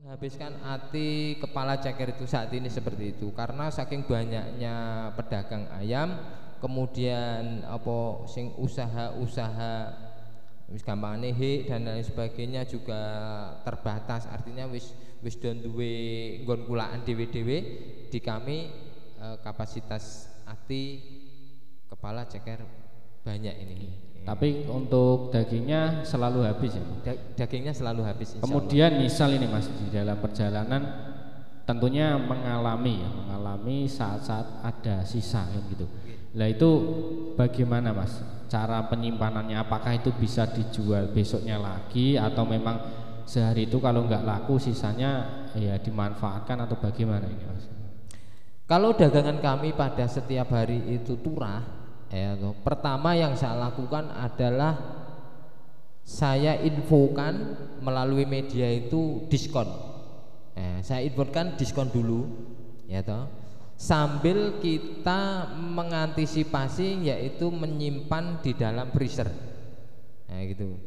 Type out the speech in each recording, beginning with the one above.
Habiskan hati kepala ceker itu saat ini seperti itu karena saking banyaknya pedagang ayam, kemudian apa sing usaha-usaha wis gampangane dan lain sebagainya juga terbatas, artinya wis don duwe nggon kulaan dhewe-dhewe. Di kami kapasitas hati kepala ceker banyak ini. Tapi untuk dagingnya selalu habis ya? Dagingnya selalu habis. Kemudian misal ini Mas, di dalam perjalanan tentunya mengalami saat-saat ada sisa kan gitu. Lah itu bagaimana Mas cara penyimpanannya? Apakah itu bisa dijual besoknya lagi atau memang sehari itu kalau nggak laku sisanya ya dimanfaatkan atau bagaimana ini Mas? Kalau dagangan kami pada setiap hari itu turah, pertama yang saya lakukan adalah saya infokan melalui media itu diskon. Saya infokan diskon dulu, ya toh. Sambil kita mengantisipasi yaitu menyimpan di dalam freezer. Gitu.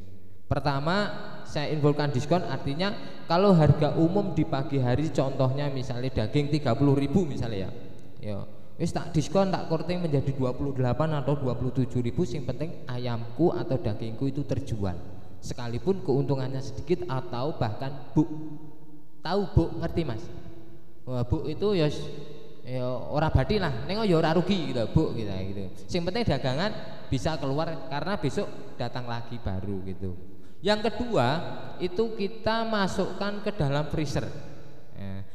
Pertama saya infokan diskon, artinya kalau harga umum di pagi hari contohnya misalnya daging 30.000 misalnya ya. Wis tak diskon, tak korting menjadi 28 atau 27.000, sing penting ayamku atau dagingku itu terjual. Sekalipun keuntungannya sedikit atau bahkan Bu. Tahu Bu, ngerti Mas? Wah, Bu itu ya ora bati lah, ning ya ora rugi gitu, Bu gitu. Sing penting dagangan bisa keluar karena besok datang lagi baru gitu. Yang kedua itu kita masukkan ke dalam freezer.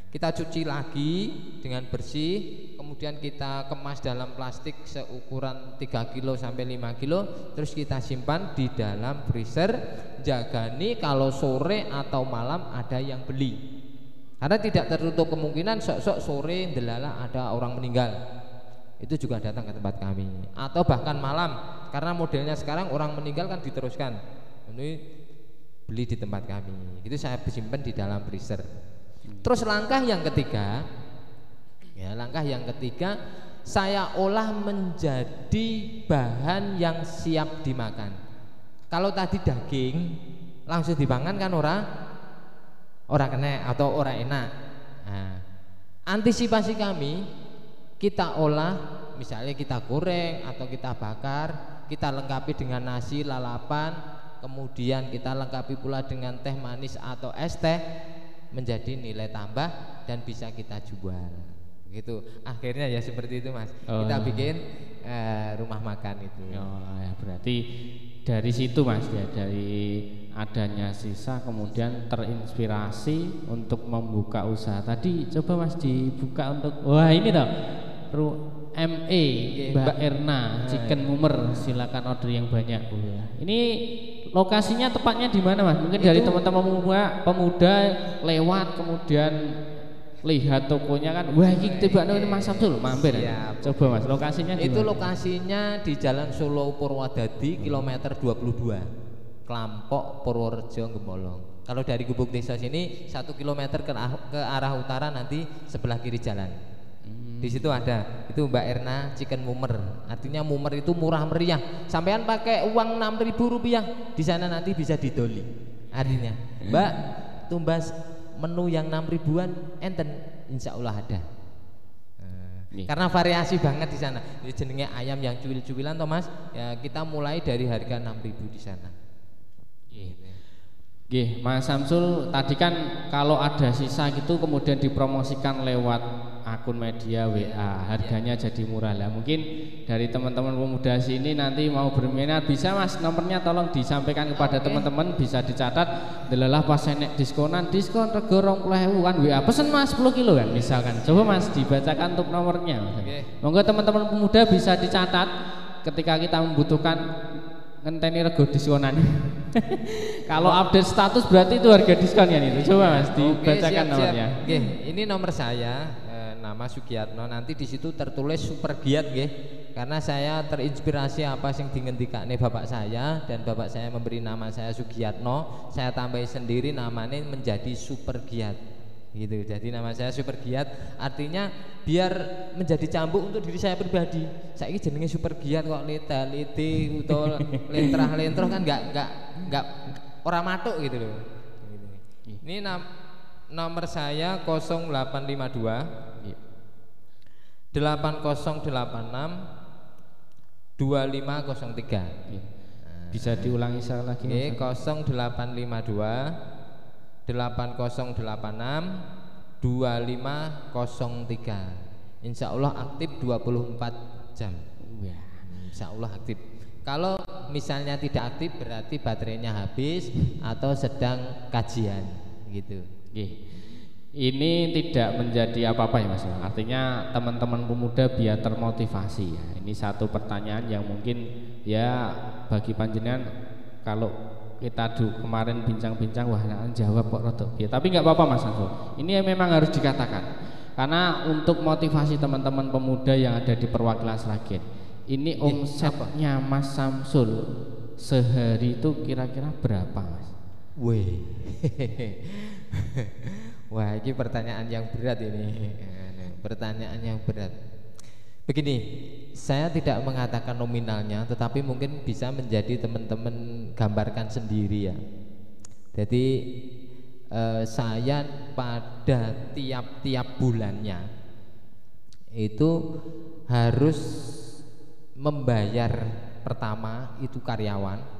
Kita cuci lagi dengan bersih, kemudian kita kemas dalam plastik seukuran 3 kilo sampai 5 kilo, terus kita simpan di dalam freezer. Jagani kalau sore atau malam ada yang beli, karena tidak tertutup kemungkinan sok-sok sore ndelala ada orang meninggal, itu juga datang ke tempat kami, atau bahkan malam, karena modelnya sekarang orang meninggal kan diteruskan, ini beli di tempat kami, itu saya simpan di dalam freezer. Terus langkah yang ketiga, saya olah menjadi bahan yang siap dimakan. Kalau tadi daging langsung dipangan kan ora kena atau ora enak. Antisipasi kami kita olah, misalnya kita goreng atau kita bakar, kita lengkapi dengan nasi lalapan, kemudian kita lengkapi pula dengan teh manis atau es teh, menjadi nilai tambah dan bisa kita jual gitu. Akhirnya ya seperti itu Mas. Kita bikin rumah makan itu. Ya, berarti dari situ Mas ya, dari adanya sisa kemudian terinspirasi untuk membuka usaha. Tadi coba Mas dibuka untuk ini toh ME Mbak Erna Chicken Mumer, silakan order yang banyak. Ini lokasinya tepatnya di mana Mas? Mungkin dari teman-teman pemuda lewat kemudian lihat tokonya kan, wah ini tibakno ini Mas Samsul mampir. Coba Mas, lokasinya di itu mana? Lokasinya di Jalan Solo Purwodadi kilometer 22, Klampok Purworejo Gemolong. Kalau dari Gubuk Desa sini 1 kilometer ke arah utara, nanti sebelah kiri jalan. Di situ ada itu Mbak Erna Chicken Mumer, artinya mumer itu murah meriah. Sampean pakai uang 6.000 rupiah di sana nanti bisa didoli. Artinya Mbak tumbas menu yang 6 ribuan enten, insya Allah ada. Karena variasi banget di sana. Jadi jenenge ayam yang cuwil-cuwilan Thomas, ya kita mulai dari harga 6.000 di sana. Mas Samsul, tadi kan kalau ada sisa gitu kemudian dipromosikan lewat akun media WA, harganya jadi murah lah. Mungkin dari teman-teman pemuda sini nanti mau berminat bisa Mas, nomornya tolong disampaikan kepada teman-teman, bisa dicatat. Delalah pas enek diskon rego 20.000 kan WA pesen Mas 10 kilo kan misalkan. Coba Mas dibacakan untuk nomornya. Monggo teman-teman pemuda bisa dicatat ketika kita membutuhkan ngenteni rego diskonan. Kalau update status berarti itu harga diskon ya itu. Coba Mas dibacakan nomornya. Ini nomor saya, nama Sugiyatno. Nanti di situ tertulis Super Giat nggih. Karena saya terinspirasi apa sing dingendikane bapak saya, dan bapak saya memberi nama saya Sugiyatno, saya tambahi sendiri namanya menjadi Super Giat. Gitu. Jadi nama saya Super Giat, artinya biar menjadi cambuk untuk diri saya pribadi. Saya ini jenenge Super Giat kok lita-liti atau lentrah-lentroh kan enggak ora matuk gitu loh. Ini Nomor saya 0852 Nggih. 8086 2503. Nggih. Bisa diulangi sekali lagi. Oke, 0852 8086 2503. Insya Allah aktif 24 jam. Ya. Insya Allah aktif. Kalau misalnya tidak aktif berarti baterainya habis atau sedang kajian gitu. Nggih. Ini tidak menjadi apa-apa ya Mas. Artinya teman-teman pemuda biar termotivasi ya. Ini satu pertanyaan yang mungkin ya bagi panjenengan kalau kita kemarin bincang-bincang wah jawab kok rodok piye. Tapi nggak apa-apa Mas Samsul. Ini memang harus dikatakan. Karena untuk motivasi teman-teman pemuda yang ada di perwakilan Sragen. Ini omsetnya Mas Samsul sehari itu kira-kira berapa Mas? Wih. Wah, ini pertanyaan yang berat ini. Pertanyaan yang berat. Begini, saya tidak mengatakan nominalnya, tetapi mungkin bisa menjadi teman-teman gambarkan sendiri ya. Jadi saya pada tiap-tiap bulannya itu harus membayar pertama itu karyawan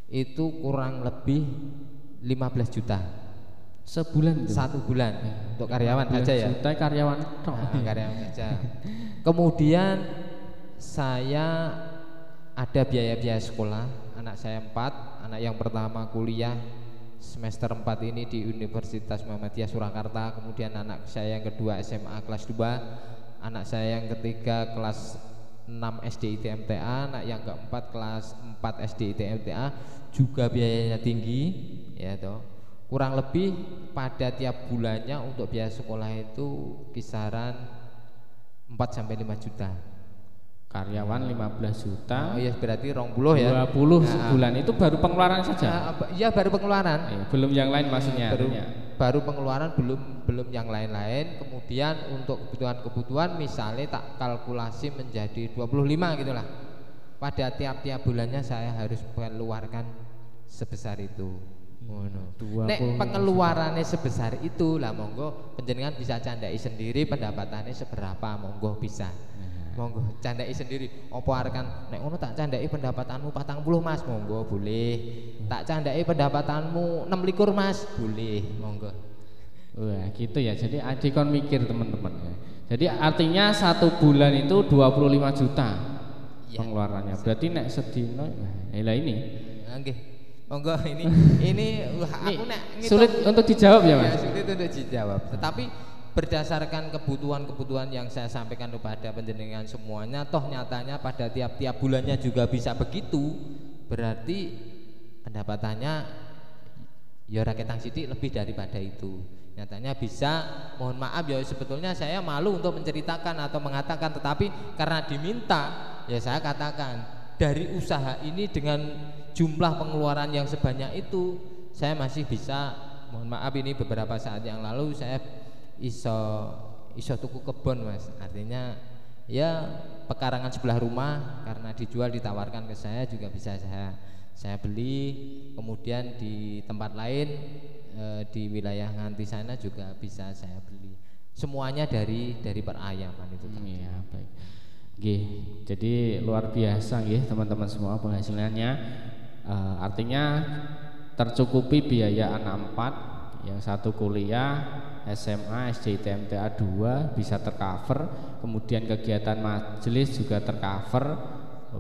itu kurang lebih 15 juta sebulan itu? Satu bulan untuk karyawan saja ya. Juta karyawan karyawan saja. Kemudian saya ada biaya-biaya sekolah. Anak saya 4, anak yang pertama kuliah semester 4 ini di Universitas Muhammadiyah Surakarta. Kemudian anak saya yang kedua SMA kelas 2, anak saya yang ketiga kelas 6 SDIT MTA, anak yang keempat kelas 4 SDIT MTA, juga biayanya tinggi ya toh. Kurang lebih pada tiap bulannya untuk biaya sekolah itu kisaran 4 sampai 5 juta. Karyawan 15 juta. Oh iya berarti 20 ya. 20 sebulan itu baru pengeluaran saja. Iya baru pengeluaran. Belum yang lain maksudnya. Baru pengeluaran belum yang lain-lain. Kemudian untuk kebutuhan-kebutuhan misalnya tak kalkulasi menjadi 25 gitulah. Pada tiap-tiap bulannya saya harus mengeluarkan sebesar itu. Nek pengeluarannya sebesar itu lah monggo panjenengan bisa candai sendiri pendapatannya seberapa monggo bisa. Monggo candai sendiri. Opo arekan nek ngono tak candai pendapatanmu 40 Mas, monggo boleh. Tak candai pendapatanmu 26 Mas, boleh, monggo. Wah, gitu ya. Jadi adik kon mikir teman-teman ya. Jadi artinya satu bulan itu 25 juta ya, pengeluarannya. Berarti nek sedino lah ini. Nggih. Monggo ini aku nek sulit untuk dijawab ya Mas. Ya, sulit untuk dijawab. Tetapi berdasarkan kebutuhan-kebutuhan yang saya sampaikan kepada penjenengan semuanya, toh nyatanya pada tiap-tiap bulannya juga bisa begitu. Berarti pendapatannya ya raketang sidik lebih daripada itu. Nyatanya bisa, mohon maaf ya sebetulnya saya malu untuk menceritakan atau mengatakan, tetapi karena diminta ya saya katakan dari usaha ini dengan jumlah pengeluaran yang sebanyak itu saya masih bisa, mohon maaf ini beberapa saat yang lalu saya iso tuku kebon Mas, artinya ya pekarangan sebelah rumah karena dijual ditawarkan ke saya juga bisa saya beli, kemudian di tempat lain di wilayah Nganti sana juga bisa saya beli, semuanya dari perayaman itu. Iya baik. Gih, jadi luar biasa gih teman-teman semua penghasilannya. Artinya tercukupi biaya anak 4, yang satu kuliah, SMA, SDIT MTA 2 bisa tercover, kemudian kegiatan majelis juga tercover,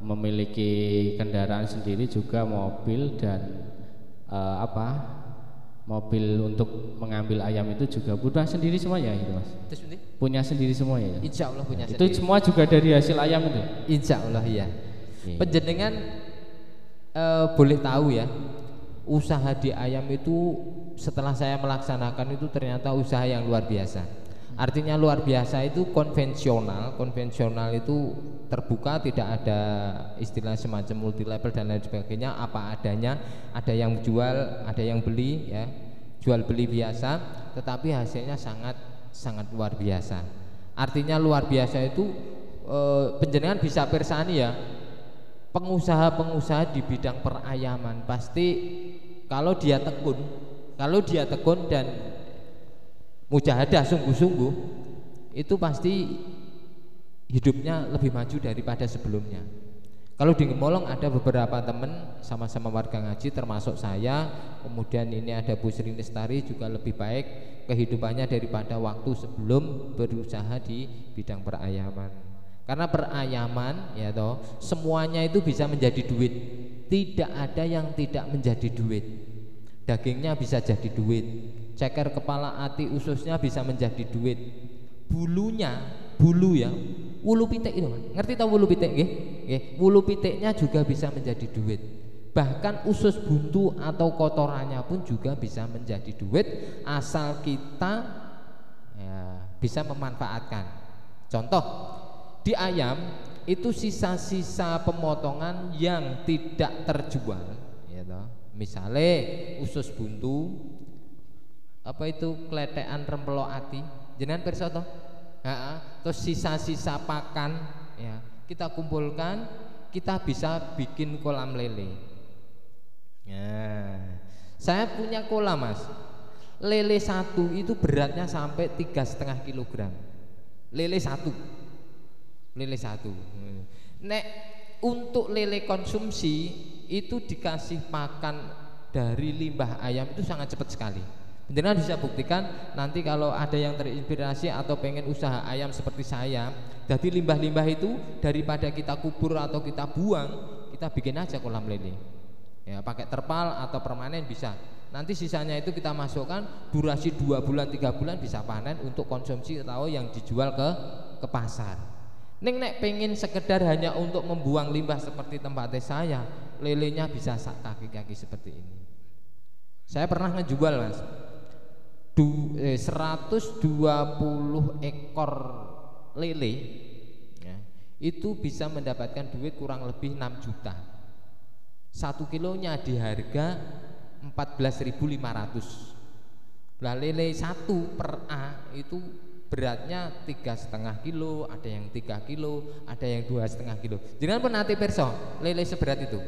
memiliki kendaraan sendiri juga mobil dan mobil untuk mengambil ayam itu juga punya sendiri semua ya itu Mas. Punya sendiri semua ya. Insya Allah punya itu sendiri. Itu semua juga dari hasil ayam itu. Insya Allah iya. Penjenengan boleh tahu ya, usaha di ayam itu setelah saya melaksanakan itu ternyata usaha yang luar biasa. Artinya luar biasa itu konvensional itu terbuka, tidak ada istilah semacam multi level dan lain sebagainya, apa adanya, ada yang jual, ada yang beli ya, jual beli biasa, tetapi hasilnya sangat luar biasa. Artinya luar biasa itu penjenengan bisa persani ya, pengusaha-pengusaha di bidang perayaman pasti kalau dia tekun dan mujahadah sungguh-sungguh, itu pasti hidupnya lebih maju daripada sebelumnya. Kalau di Gemolong ada beberapa teman sama-sama warga ngaji termasuk saya, kemudian ini ada Bu Sri Lestari juga lebih baik kehidupannya daripada waktu sebelum berusaha di bidang perayaman. Karena perayaman ya toh, semuanya itu bisa menjadi duit. Tidak ada yang tidak menjadi duit. Dagingnya bisa jadi duit, ceker kepala, ati, ususnya bisa menjadi duit. Bulunya, bulu ya, wulu pitik itu, ngerti tahu wulu pitik nggih? Nggih, wulu pitiknya juga bisa menjadi duit. Bahkan usus buntu atau kotorannya pun juga bisa menjadi duit asal kita ya, bisa memanfaatkan. Contoh, di ayam itu sisa-sisa pemotongan yang tidak terjual, ya toh. Misalnya usus buntu, apa itu kletekan rempelo ati, jenengan pirsa toh? Terus sisa-sisa pakan ya, kita kumpulkan, kita bisa bikin kolam lele. Ya, saya punya kolam mas, lele satu itu beratnya sampai 3,5 kilogram. Lele satu. Nek untuk lele konsumsi itu dikasih pakan dari limbah ayam itu sangat cepat sekali. Jenengan bisa buktikan nanti kalau ada yang terinspirasi atau pengen usaha ayam seperti saya, jadi limbah-limbah itu daripada kita kubur atau kita buang, kita bikin aja kolam lele. Ya, pakai terpal atau permanen bisa. Nanti sisanya itu kita masukkan, durasi 2 bulan 3 bulan bisa panen untuk konsumsi atau yang dijual ke pasar. Nek pengen sekedar hanya untuk membuang limbah seperti tempatnya saya, lelenya bisa sak kaki-kaki seperti ini. Saya pernah ngejual mas 120 ekor lele ya, itu bisa mendapatkan duit kurang lebih 6 juta. 1 kilonya di harga 14.500. Lah lele 1 per A itu beratnya 3,5 kilo, ada yang 3 kilo, ada yang 2,5 kilo. Jangan pernah nanti perso lele seberat itu.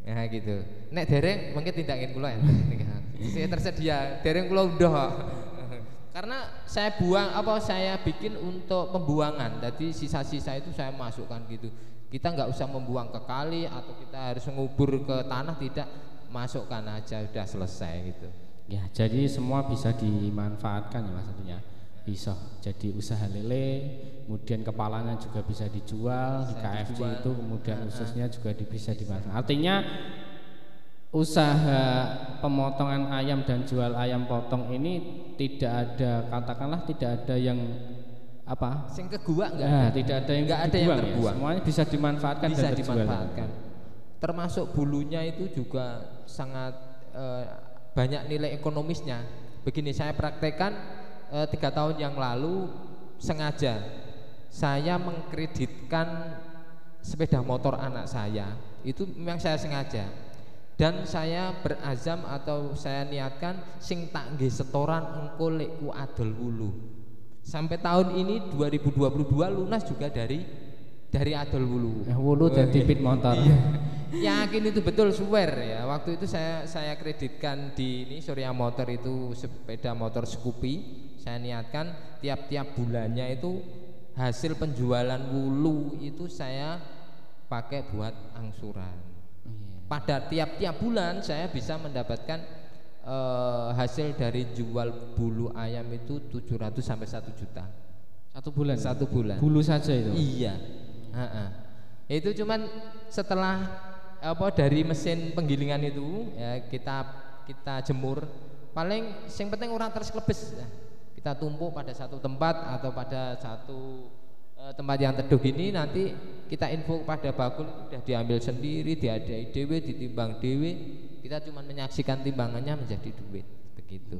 Nah gitu. Nek dereng mungkin tidak ingin kula ya. Saya tersedia dereng kula udah. Karena saya buang saya bikin untuk pembuangan. Jadi sisa-sisa itu saya masukkan gitu. Kita nggak usah membuang ke kali atau kita harus mengubur ke tanah, tidak, masukkan aja udah selesai gitu. Ya, jadi semua bisa dimanfaatkan ya mas, artinya bisa jadi usaha lele, kemudian kepalanya juga bisa dijual di KFC itu, kemudian ususnya juga bisa dimanfaatkan. Artinya usaha pemotongan ayam dan jual ayam potong ini tidak ada, katakanlah tidak ada yang apa? Sing keguak enggak? Nah, tidak ada yang terbuang. Ya. Semuanya bisa dimanfaatkan bisa dan dimanfaatkan. Termasuk bulunya itu juga sangat banyak nilai ekonomisnya. Begini, saya praktekkan 3 tahun yang lalu sengaja saya mengkreditkan sepeda motor anak saya. Itu memang saya sengaja. Dan saya berazam atau saya niatkan sing tak nggih setoran engko lek ku adol wulu. Sampai tahun ini 2022 lunas juga dari adol wulu. Wulu dan tipit motor. Iya. Yakin itu betul, swear ya. Waktu itu saya kreditkan di ini Surya Motor itu sepeda motor Scoopy. Saya niatkan tiap-tiap bulannya itu hasil penjualan wulu itu saya pakai buat angsuran. Pada tiap-tiap bulan saya bisa mendapatkan hasil dari jual bulu ayam itu 700 sampai 1 juta. 1 bulan. 1 bulan. Bulu saja itu. Iya. Itu cuman setelah dari mesin penggilingan itu ya kita jemur, paling yang penting orang terselebes ya. Kita tumpuk pada satu tempat atau pada satu tempat yang teduh ini, nanti kita info pada bakul sudah diambil sendiri, diadai dewe, ditimbang dewe, kita cuma menyaksikan timbangannya menjadi duit begitu.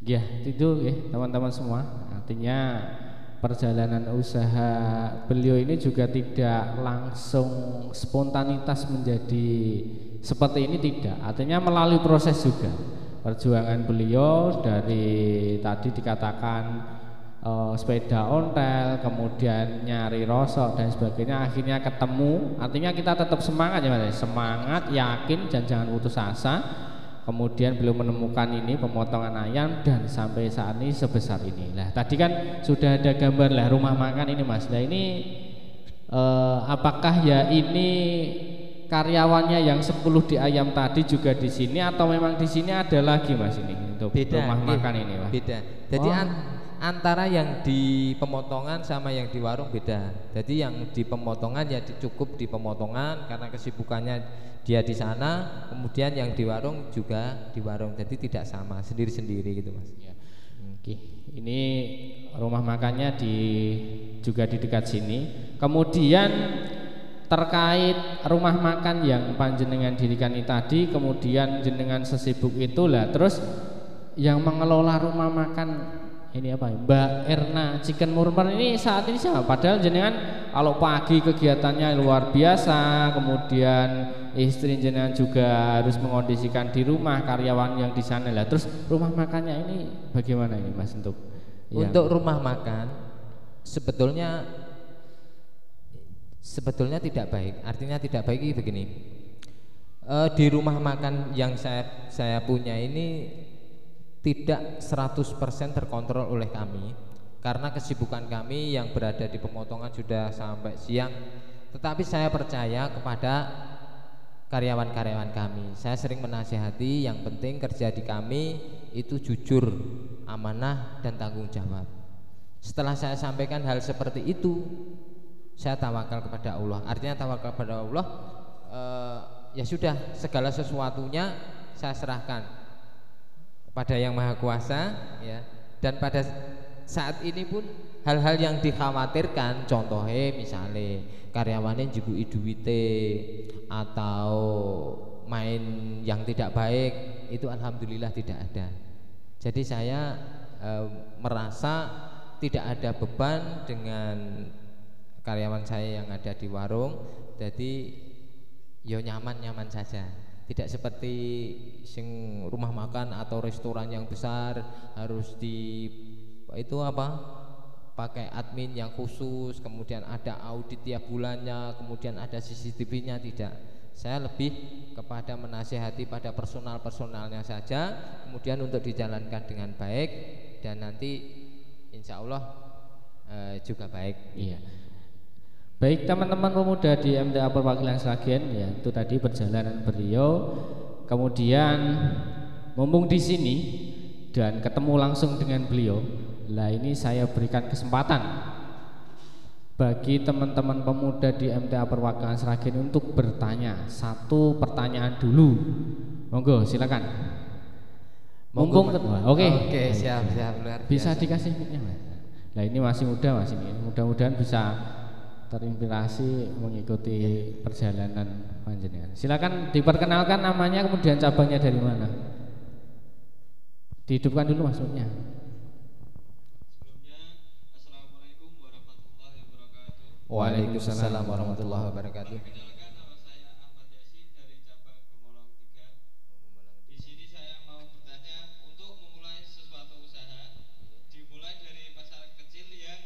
Ya itu ya teman-teman semua, artinya perjalanan usaha beliau ini juga tidak langsung spontanitas menjadi seperti ini, tidak. Artinya melalui proses juga perjuangan beliau dari tadi dikatakan sepeda ontel, kemudian nyari rosok dan sebagainya, akhirnya ketemu. Artinya kita tetap semangat ya mas, semangat, yakin dan jangan putus asa. kemudian beliau menemukan ini pemotongan ayam dan sampai saat ini sebesar ini. Nah tadi kan sudah ada gambar lah rumah makan ini Mas. Nah ini apakah ya ini karyawannya yang 10 di ayam tadi juga di sini atau memang di sini ada lagi Mas ini untuk beda, rumah makan ini Mas? Beda. Jadi antara yang di pemotongan sama yang di warung beda. Jadi yang di pemotongan ya cukup di pemotongan karena kesibukannya dia di sana, kemudian yang di warung juga di warung. Jadi tidak sama, sendiri-sendiri gitu Mas. Ya. Oke. Ini rumah makannya juga di dekat sini. Kemudian terkait rumah makan yang panjenengan dirikan ini tadi, kemudian jenengan sesibuk itulah, terus yang mengelola rumah makan ini apa ya? Mbak Erna Chicken Murmur ini saat ini siapa? Padahal jenengan kalau pagi kegiatannya luar biasa, kemudian istri jenengan juga harus mengondisikan di rumah karyawan yang di sana lah. Terus rumah makannya ini bagaimana ini Mas untuk rumah makan sebetulnya tidak baik. Artinya tidak baik ini begini. Di rumah makan yang saya punya ini tidak 100% terkontrol oleh kami karena kesibukan kami yang berada di pemotongan sudah sampai siang. Tetapi saya percaya kepada karyawan-karyawan kami. Saya sering menasihati yang penting kerja di kami itu jujur, amanah dan tanggung jawab. Setelah saya sampaikan hal seperti itu, saya tawakal kepada Allah. Artinya tawakal kepada Allah, ya sudah segala sesuatunya saya serahkan pada yang Maha Kuasa ya. Dan pada saat ini pun hal-hal yang dikhawatirkan, contohnya misalnya karyawannya juga duwite atau main yang tidak baik, itu alhamdulillah tidak ada. Jadi saya merasa tidak ada beban dengan karyawan saya yang ada di warung. Jadi yo nyaman-nyaman saja. Tidak seperti sing rumah makan atau restoran yang besar harus pakai admin yang khusus, kemudian ada audit tiap bulannya, kemudian ada CCTV-nya. Tidak. Saya lebih kepada menasihati pada personalnya saja, kemudian untuk dijalankan dengan baik dan nanti insya Allah juga baik. Iya. Baik teman-teman pemuda di MTA Perwakilan Sragen ya, itu tadi perjalanan beliau. Kemudian mumpung di sini dan ketemu langsung dengan beliau, lah ini saya berikan kesempatan bagi teman-teman pemuda di MTA Perwakilan Sragen untuk bertanya. Satu pertanyaan dulu. Monggo silakan. Mumpung Oke, siap. Bisa dikasih mic-nya Mas. Nah ini masih muda Mas ini. Mudah-mudahan bisa terinspirasi mengikuti perjalanan panjenengan. Silakan diperkenalkan namanya, kemudian cabangnya dari mana. Dihidupkan dulu maksudnya. Sebelumnya, Assalamualaikum warahmatullahi wabarakatuh. Waalaikumsalam warahmatullahi wabarakatuh. Perkenalkan, nama saya Ahmad Yasin dari cabang Gemolong 3. Di sini saya mau bertanya, untuk memulai sesuatu usaha, dimulai dari pasar kecil yang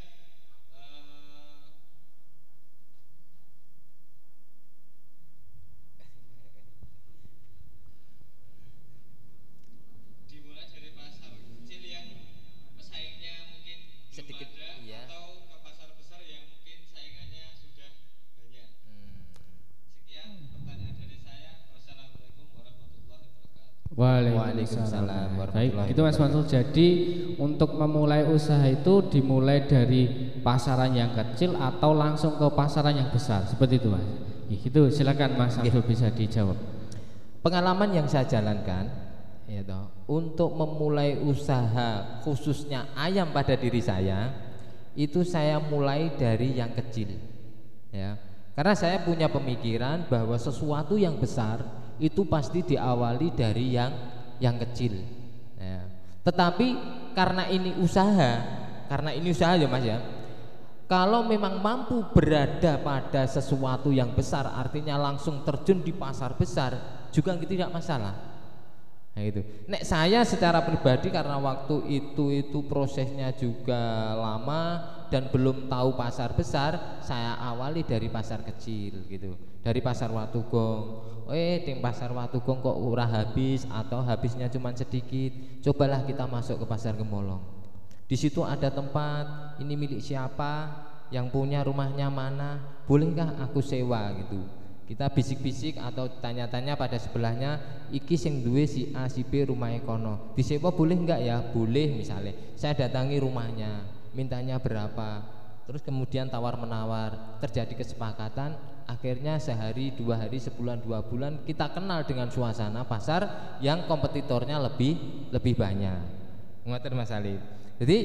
pesaingnya mungkin sedikit belum ada, iya. atau ke pasar besar yang mungkin saingannya sudah banyak. Sekian pertanyaan dari saya. Wassalamualaikum warahmatullahi wabarakatuh. Waalaikumsalam. Baik, itu Mas Mansur. Jadi untuk memulai usaha itu dimulai dari pasaran yang kecil atau langsung ke pasaran yang besar, seperti itu Mas? Itu silakan Mas Mansur bisa dijawab. Pengalaman yang saya jalankan ya toh, untuk memulai usaha khususnya ayam pada diri saya, itu saya mulai dari yang kecil ya. Karena saya punya pemikiran bahwa sesuatu yang besar itu pasti diawali dari yang kecil ya. Tetapi karena ini usaha ya Mas ya, kalau memang mampu berada pada sesuatu yang besar, artinya langsung terjun di pasar besar juga tidak masalah. Nah, itu. Nek saya secara pribadi karena waktu itu prosesnya juga lama dan belum tahu pasar besar, saya awali dari pasar kecil gitu. Dari pasar Watugong. Di pasar Watugong kok ora habis atau habisnya cuma sedikit. Cobalah kita masuk ke pasar Gemolong. Di situ ada tempat, ini milik siapa, yang punya rumahnya mana, bolehkah aku sewa gitu. Kita bisik-bisik atau tanya-tanya pada sebelahnya, iki sing duwe si A si B rumah kono, disewa boleh enggak ya? Boleh. Misalnya saya datangi rumahnya, mintanya berapa, terus kemudian tawar menawar, terjadi kesepakatan, akhirnya sehari, 2 hari, sebulan, 2 bulan kita kenal dengan suasana pasar yang kompetitornya lebih banyak. Ngoten Mas Ali. Jadi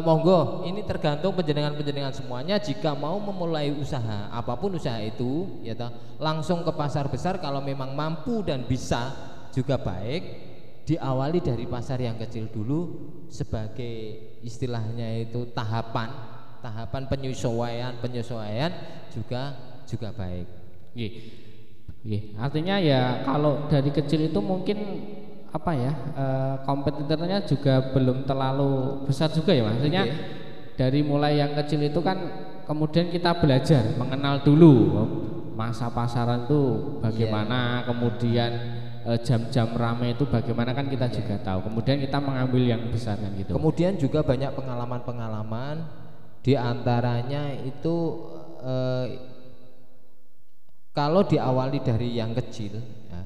monggo, ini tergantung penjenengan semuanya. Jika mau memulai usaha, apapun usaha itu, ya toh, langsung ke pasar besar kalau memang mampu dan bisa juga baik. Diawali dari pasar yang kecil dulu sebagai istilahnya itu tahapan penyesuaian juga baik. Artinya ya kalau dari kecil itu mungkin kompetitornya juga belum terlalu besar juga ya maksudnya. Dari mulai yang kecil itu kan kemudian kita belajar mengenal dulu masa pasaran itu bagaimana, kemudian jam-jam rame itu bagaimana kan kita juga tahu, kemudian kita mengambil yang besar kan gitu. Kemudian juga banyak pengalaman di antaranya itu kalau diawali dari yang kecil ya,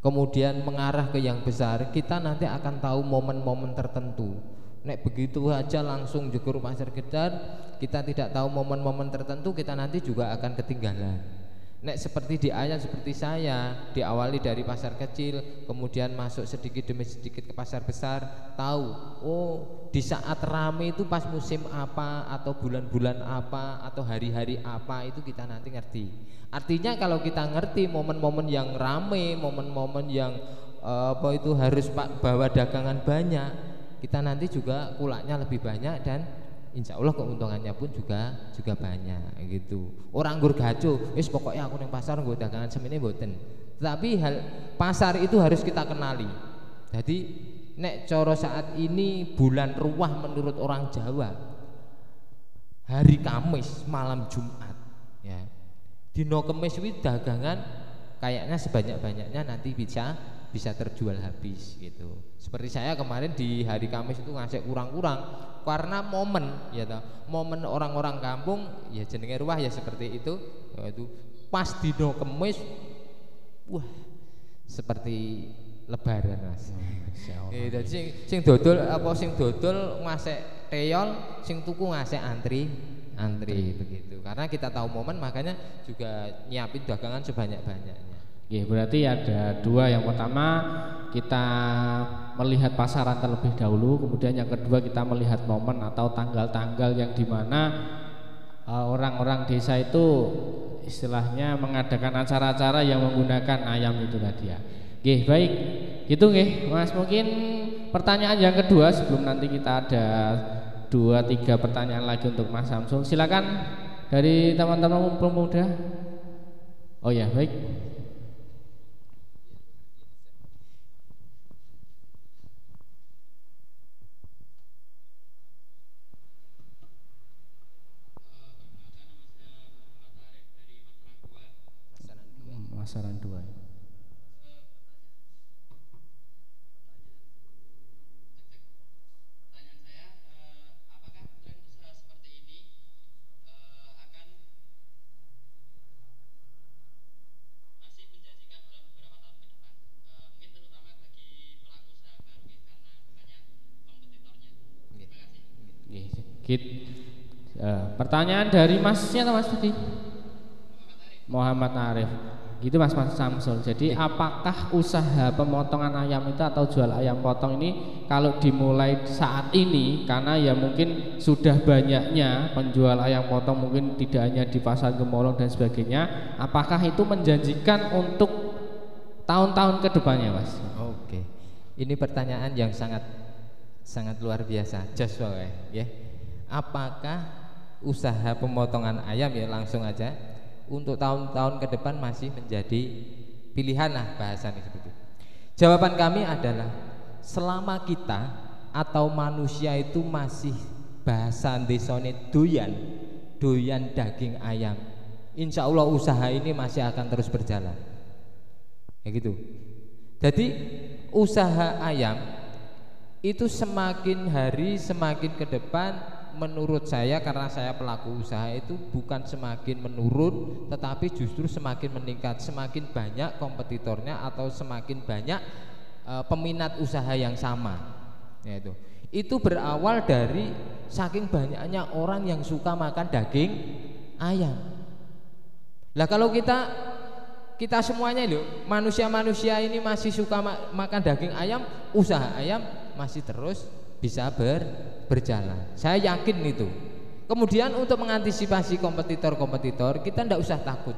kemudian mengarah ke yang besar, kita nanti akan tahu momen-momen tertentu. Nek begitu aja langsung jegur pasar gedar, kita tidak tahu momen-momen tertentu, kita nanti juga akan ketinggalan. Nek seperti di ayat seperti saya, diawali dari pasar kecil, kemudian masuk sedikit demi sedikit ke pasar besar, tahu, di saat rame itu pas musim apa, atau bulan-bulan apa, atau hari-hari apa, itu kita nanti ngerti. Artinya kalau kita ngerti momen-momen yang rame, momen-momen yang harus bawa dagangan banyak, kita nanti juga kulaknya lebih banyak dan insya Allah keuntungannya pun juga banyak gitu. Orang nggur gaco, pokoknya aku neng pasar nggo dagangan semene mboten. Tetapi pasar itu harus kita kenali. Jadi nek coro saat ini bulan ruah menurut orang Jawa, hari Kamis malam Jumat ya. Dino Kemis itu dagangan kayaknya sebanyak-banyaknya nanti bisa terjual habis gitu. Seperti saya kemarin di hari Kamis itu ngasih kurang-kurang karena momen ya toh. Momen orang-orang kampung ya jenenge ruah ya seperti itu. Itu pas dino Kemis wah seperti lebaran Mas. Sing dodol ngasih teyol, sing tuku ngasih antri begitu. Karena kita tahu momen makanya juga nyiapin dagangan sebanyak-banyaknya. Berarti ada 2. Yang pertama kita melihat pasaran terlebih dahulu, kemudian yang kedua kita melihat momen atau tanggal-tanggal yang dimana orang-orang desa itu istilahnya mengadakan acara-acara yang menggunakan ayam itu tadi ya. Baik, gitu Mas. Mungkin pertanyaan yang kedua sebelum nanti kita ada 2-3 pertanyaan lagi untuk Mas Samsul. Silakan dari teman-teman pemuda. Oh ya, baik. Masaran 2. Pertanyaan dari Masnya atau Mas tadi? Muhammad Arif. Gitu Mas Samsul. Jadi apakah usaha pemotongan ayam itu atau jual ayam potong ini kalau dimulai saat ini karena ya mungkin sudah banyaknya penjual ayam potong mungkin tidak hanya di pasar Gemolong dan sebagainya, apakah itu menjanjikan untuk tahun-tahun ke depannya Mas? Oke. Ini pertanyaan yang sangat luar biasa. Just ya. Apakah usaha pemotongan ayam ya langsung aja untuk tahun-tahun ke depan masih menjadi pilihan lah bahasanya seperti itu. Jawaban kami adalah selama kita atau manusia itu masih bahasa desone doyan daging ayam, insya Allah usaha ini masih akan terus berjalan. Ya gitu. Jadi usaha ayam itu semakin hari semakin ke depan, menurut saya, karena saya pelaku usaha, itu bukan semakin menurun tetapi justru semakin meningkat. Semakin banyak kompetitornya atau semakin banyak peminat usaha yang sama. Ya itu berawal dari saking banyaknya orang yang suka makan daging ayam. Lah kalau kita semuanya loh, manusia-manusia ini masih suka makan daging ayam, usaha ayam masih terus bisa berjalan. Saya yakin itu. Kemudian untuk mengantisipasi kompetitor-kompetitor, kita tidak usah takut.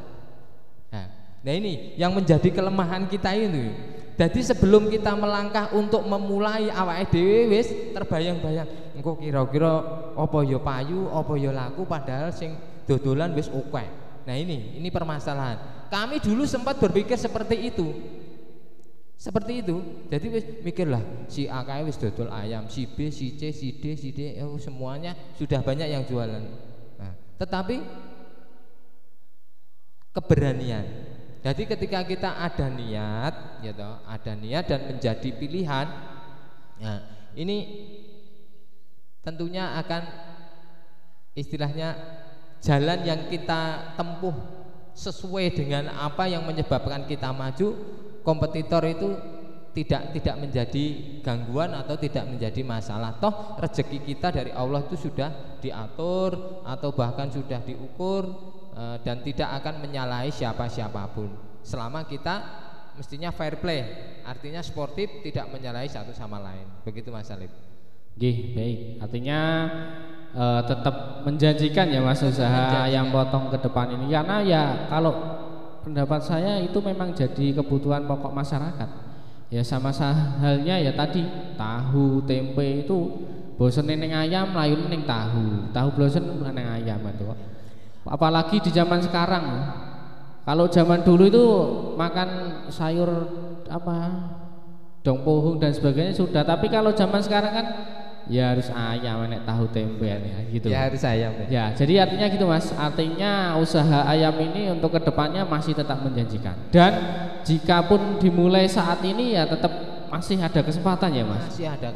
Nah ini yang menjadi kelemahan kita ini. Jadi sebelum kita melangkah untuk memulai awake dhewe wis terbayang-bayang, engko kira-kira apa ya payu, apa ya laku, padahal sing dodolan wis oke. Nah ini permasalahan. Kami dulu sempat berpikir seperti itu. Jadi wis mikirlah, si A kae wis dodol ayam, si B, si C, si D, semuanya sudah banyak yang jualan. Nah, tetapi keberanian. Jadi ketika kita ada niat, gitu, ada niat dan menjadi pilihan, nah ini tentunya akan istilahnya jalan yang kita tempuh sesuai dengan apa yang menyebabkan kita maju. Kompetitor itu tidak menjadi gangguan atau tidak menjadi masalah. Toh rezeki kita dari Allah itu sudah diatur atau bahkan sudah diukur, dan tidak akan menyalahi siapapun. Selama kita mestinya fair play, artinya sportif, tidak menyalahi satu sama lain. Begitu Mas Alif. Nggih, baik. Artinya tetap menjanjikan ya Mas usaha yang potong ke depan ini, karena ya kalau pendapat saya itu memang jadi kebutuhan pokok masyarakat. Ya sama halnya ya tadi, tahu, tempe itu bosen ning ayam, layu ning tahu bosen ning ayam itu. Apalagi di zaman sekarang. Kalau zaman dulu itu makan sayur dong pohong dan sebagainya sudah, tapi kalau zaman sekarang kan ya harus ayam, nek tahu tempe ya gitu. Ya harus ayam. Ya, jadi artinya gitu Mas. Artinya usaha ayam ini untuk kedepannya masih tetap menjanjikan. Dan jika pun dimulai saat ini ya tetap masih ada kesempatan ya Mas. Masih ada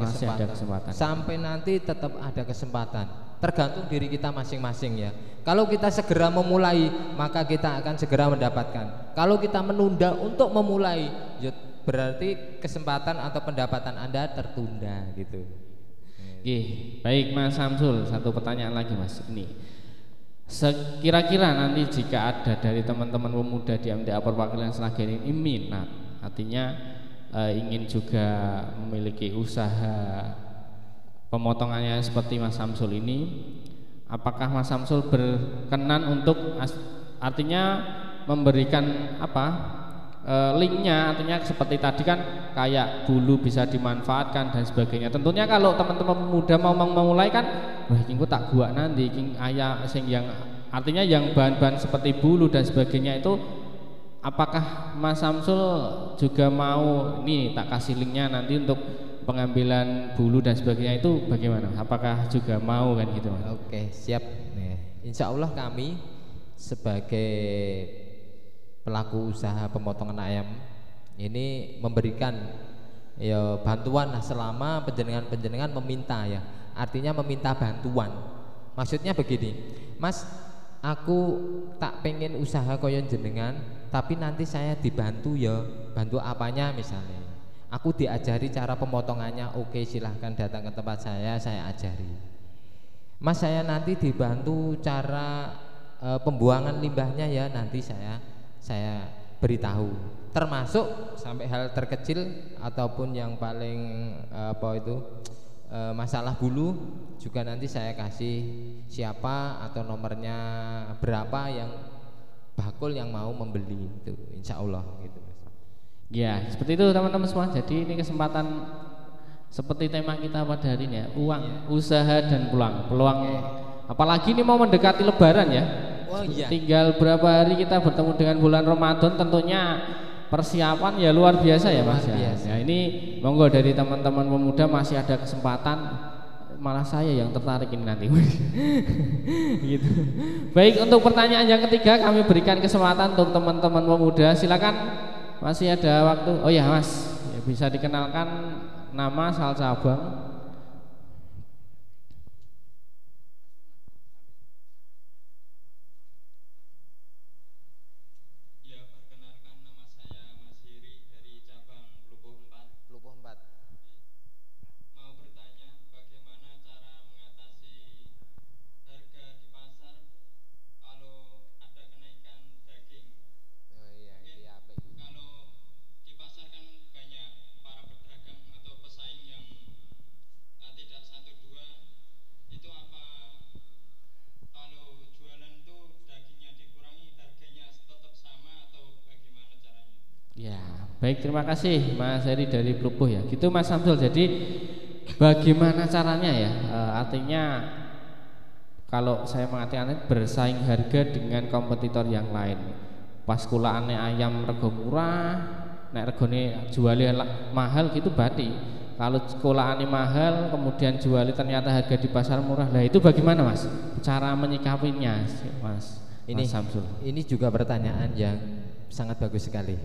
kesempatan. Sampai nanti tetap ada kesempatan. Tergantung diri kita masing-masing ya. Kalau kita segera memulai, maka kita akan segera mendapatkan. Kalau kita menunda untuk memulai, berarti kesempatan atau pendapatan Anda tertunda gitu. Baik Mas Samsul, satu pertanyaan lagi Mas. Ini kira-kira nanti jika ada dari teman-teman pemuda di MTA Perwakilan Sragen ini minat, artinya ingin juga memiliki usaha pemotongannya seperti Mas Samsul ini, apakah Mas Samsul berkenan untuk artinya memberikan linknya, artinya seperti tadi kan kayak bulu bisa dimanfaatkan dan sebagainya. Tentunya kalau teman-teman muda mau memulai kan, wah ini tak gua nanti ayam sing yang artinya yang bahan-bahan seperti bulu dan sebagainya itu, apakah Mas Samsul juga mau nih tak kasih linknya nanti untuk pengambilan bulu dan sebagainya itu bagaimana? Apakah juga mau kan gitu Mas? Oke, siap. Insya Allah kami sebagai pelaku usaha pemotongan ayam ini memberikan ya bantuan selama penjenengan meminta ya. Artinya meminta bantuan. Maksudnya begini, Mas, aku tak pengen usaha koyon jenengan, tapi nanti saya dibantu ya. Bantu apanya misalnya? Aku diajari cara pemotongannya, oke silahkan datang ke tempat saya ajari. Mas, saya nanti dibantu cara pembuangan limbahnya ya, nanti saya beritahu, termasuk sampai hal terkecil ataupun yang paling masalah bulu juga nanti saya kasih siapa atau nomornya berapa yang bakul yang mau membeli itu, insya Allah gitu. Ya seperti itu teman-teman semua. Jadi ini kesempatan seperti tema kita pada hari ini ya, uang, usaha dan peluang. Apalagi ini mau mendekati Lebaran ya. Oh, iya. Tinggal berapa hari kita bertemu dengan bulan Ramadan, tentunya persiapan ya luar biasa ya Mas. Luar biasa. Ya, ini monggo dari teman-teman pemuda masih ada kesempatan, malah saya yang tertarik ini nanti. Gitu. Baik, untuk pertanyaan yang ketiga kami berikan kesempatan untuk teman-teman pemuda. Silakan, masih ada waktu. Oh ya Mas, ya, bisa dikenalkan nama, asal cabang. Ya, perkenalkan nama saya Mas Heri dari cabang Plupuh 4. Plupuh 4. Mau bertanya bagaimana cara mengatasi harga di pasar kalau ada kenaikan daging. Oh iya, Mungkin iya apa itu? kalau di pasar kan banyak para pedagang atau pesaing yang tidak satu dua, itu apa kalau jualan tuh dagingnya dikurangi harganya tetap sama atau bagaimana caranya? Ya, baik, terima kasih Mas Heri dari Plupuh ya. Gitu Mas Samsul. Jadi bagaimana caranya ya? Artinya kalau saya mengatakan bersaing harga dengan kompetitor yang lain. Pas kulaane ayam rego murah, nek regone jualnya mahal gitu berarti. Kalau kulaane mahal kemudian jualnya ternyata harga di pasar murah. Lah itu bagaimana Mas? Cara menyikapinya Mas? Ini Mas Samsul. Ini juga pertanyaan yang sangat bagus sekali.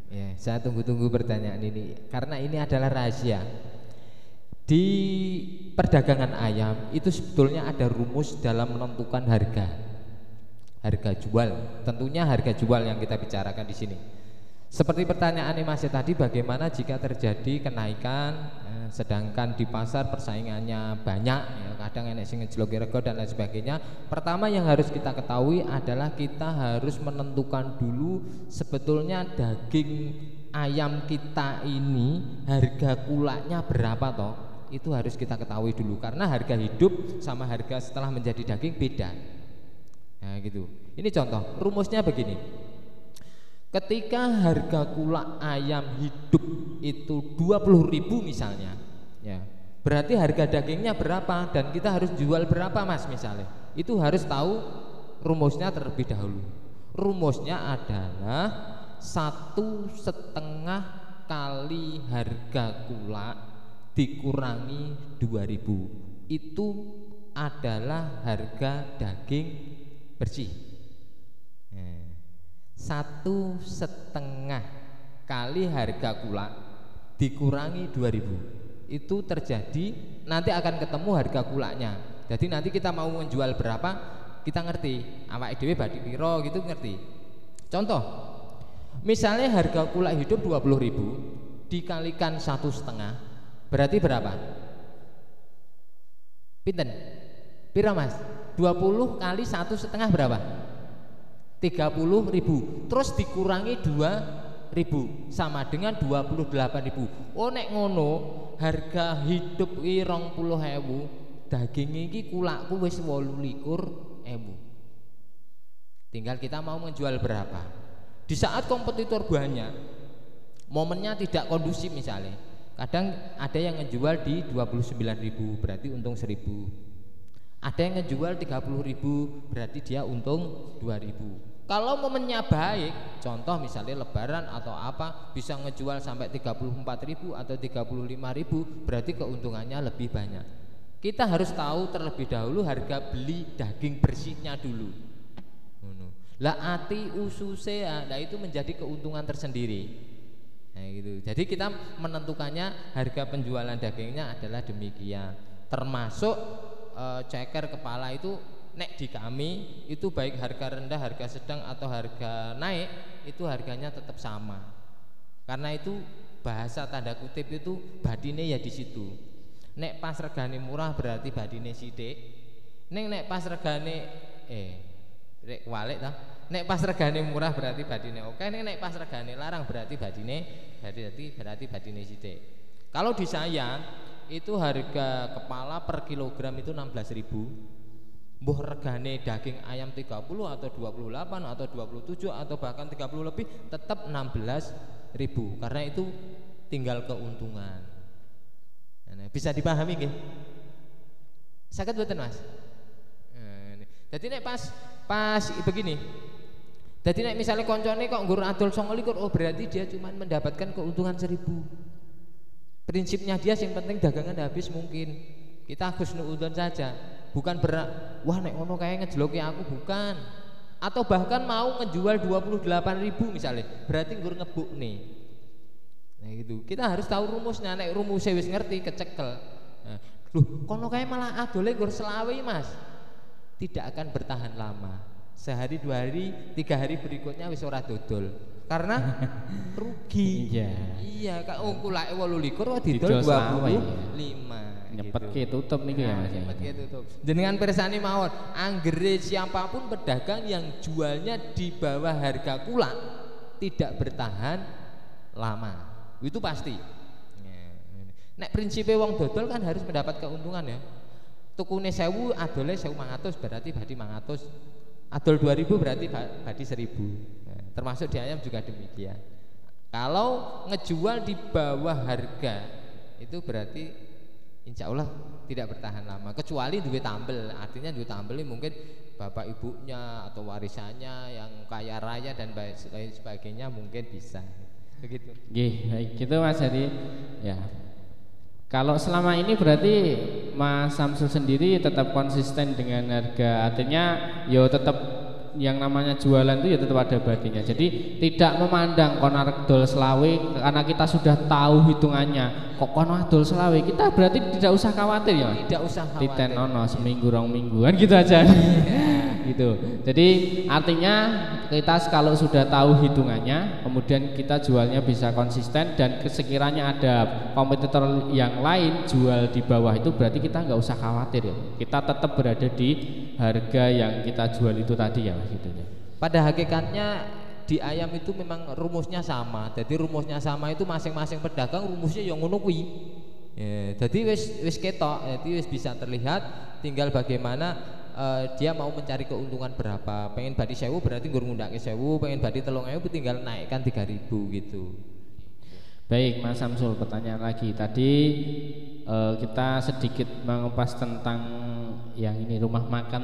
Ya, saya tunggu-tunggu pertanyaan ini karena ini adalah rahasia. Di perdagangan ayam itu sebetulnya ada rumus dalam menentukan harga jual. Tentunya harga jual yang kita bicarakan di sini. Seperti pertanyaan Mas tadi, bagaimana jika terjadi kenaikan sedangkan di pasar persaingannya banyak ya, kadang enek sing ngejloki rego dan lain sebagainya. Pertama yang harus kita ketahui adalah kita harus menentukan dulu sebetulnya daging ayam kita ini harga kulaknya berapa toh. Itu harus kita ketahui dulu karena harga hidup sama harga setelah menjadi daging beda. Nah gitu. Ini contoh, rumusnya begini. Ketika harga kulak ayam hidup itu 20.000 misalnya, ya, berarti harga dagingnya berapa dan kita harus jual berapa Mas misalnya. Itu harus tahu rumusnya terlebih dahulu. Rumusnya adalah 1,5 kali harga kulak dikurangi 2.000 itu adalah harga daging bersih. 1,5 kali harga kulak dikurangi 2.000 itu terjadi, nanti akan ketemu harga kulaknya. Jadi nanti kita mau menjual berapa kita ngerti, awake dhewe badhe piro gitu ngerti. Contoh, misalnya harga kulak hidup 20.000 dikalikan 1,5 berarti berapa? Pinten? Pira Mas? 20 kali 1,5 berapa? 30.000. Terus dikurangi 2.000 sama dengan 28.000. Oh nek ngono harga hidup iki 20.000, daging iki kulakku wis 28.000. Tinggal kita mau menjual berapa. Di saat kompetitor banyak, momennya tidak kondusif misalnya. Kadang ada yang ngejual di 29.000 berarti untung 1.000. Ada yang ngejual 30.000 berarti dia untung 2.000. Kalau momennya baik, contoh misalnya lebaran atau apa, bisa ngejual sampai 34.000 atau 35.000 berarti keuntungannya lebih banyak. Kita harus tahu terlebih dahulu harga beli daging bersihnya dulu. Lah ati ususe, nah itu menjadi keuntungan tersendiri. Nah gitu. Jadi kita menentukannya harga penjualan dagingnya adalah demikian. Termasuk ceker kepala itu nek di kami itu baik harga rendah, harga sedang atau harga naik itu harganya tetap sama. Karena itu bahasa tanda kutip itu badine ya di situ. Nek pas regane murah berarti badine sithik. Nek pas regane rek walik ta. Nek pas regane murah berarti badine oke, nek pas regane larang berarti badine sithik. Kalau di saya itu harga kepala per kilogram itu 16.000. Mbuh regane daging ayam 30 atau 28 atau 27 atau bahkan 30 lebih tetap 16.000 karena itu tinggal keuntungan. Nah, bisa dipahami nggih? Saged mboten Mas? Jadi nek pas begini. Jadi nek misalnya koncone kok nggur adol 29, oh berarti dia cuma mendapatkan keuntungan 1.000. Prinsipnya dia yang penting dagangan habis mungkin. Kita husnuudzon saja, bukan wah nek ngono kayak ngejloki aku, bukan. Atau bahkan mau ngejual 28.000 misalnya, berarti nggur ngebuk nih. Nah gitu. Kita harus tahu rumusnya, nek rumusnya wis ngerti kecekel. Nah, loh, kono kayak malah adole nggur selawe Mas. Tidak akan bertahan lama. Sehari, 2 hari, 3 hari berikutnya wis ora dodol. Karena rugi. Iya, kak kulake 28 kok didol 25. Nyepet ke tutup nih ya Mas. Nyepet ke tutup. Jenengan persani mawon, anggere siapapun pedagang yang jualnya di bawah harga kula tidak bertahan lama. Itu pasti. Nek prinsipe wong dodol kan harus mendapat keuntungan ya. Tukune 1000, adole 1.500 berarti badi 500. Adol 2.000 berarti badi 1.000. Nah, termasuk di ayam juga demikian. Kalau ngejual di bawah harga itu berarti insya Allah tidak bertahan lama. Kecuali duit tambel, artinya duit tambel ini mungkin bapak ibunya atau warisannya yang kaya raya dan lain sebagainya mungkin bisa. Begitu. Baik gitu Mas. Jadi ya. Kalau selama ini berarti Mas Samsul sendiri tetap konsisten dengan harga, artinya yo tetap yang namanya jualan itu ya tetap ada batinya. Jadi tidak memandang kono dol selawe karena kita sudah tahu hitungannya. Kok kono dol selawe, kita berarti tidak usah khawatir ya. Tidak usah khawatir. Ditenono seminggu rong mingguan gitu aja. Gitu. Jadi artinya kita kalau sudah tahu hitungannya, kemudian kita jualnya bisa konsisten dan sekiranya ada kompetitor yang lain jual di bawah itu berarti kita nggak usah khawatir ya. Kita tetap berada di harga yang kita jual itu tadi ya gitu ya. Pada hakikatnya di ayam itu memang rumusnya sama. Jadi rumusnya sama itu masing-masing pedagang rumusnya yang ngono kuwi. Ya, jadi wis ketok, jadi wis bisa terlihat tinggal bagaimana dia mau mencari keuntungan berapa. Pengen badi 1.000 berarti nggur ngundake 1.000, pengen badi 3.000 tinggal naikkan 3.000 gitu. Baik Mas Samsul, pertanyaan lagi. Tadi kita sedikit mengupas tentang yang ini rumah makan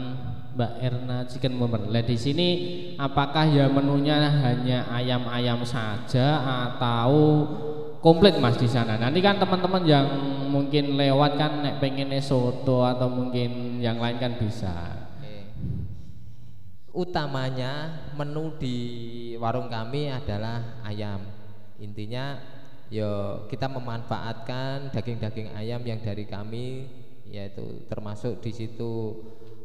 Mbak Erna Chicken Bomber. Di sini apakah ya menunya hanya ayam-ayam saja atau komplit Mas di sana? Nanti kan teman-teman yang mungkin lewat kan nek pengen soto atau mungkin yang lain kan bisa. Utamanya menu di warung kami adalah ayam. Intinya yo kita memanfaatkan daging-daging ayam yang dari kami, yaitu termasuk di situ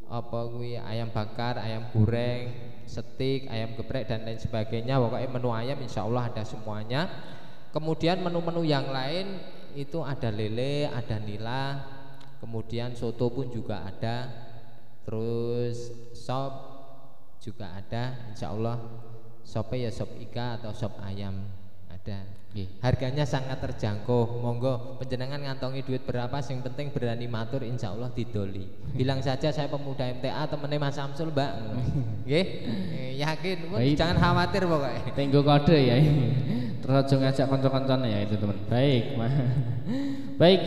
apa kuwi ayam bakar, ayam goreng, steak, ayam geprek dan lain sebagainya. Pokoknya menu ayam insya Allah ada semuanya. Kemudian menu-menu yang lain itu ada lele, ada nila, kemudian soto pun juga ada, terus sop juga ada, insya Allah sopnya ya sop iga atau sop ayam ada. Harganya sangat terjangkau. Monggo penjenengan ngantongi duit berapa, yang penting berani matur, insya Allah didoli. Bilang saja saya pemuda MTA temennya Mas Samsul Mbak. Yakin, jangan khawatir pokoknya. Tenggo kode ya. Terus aja ngajak konco-koncone ya itu teman. Baik, baik.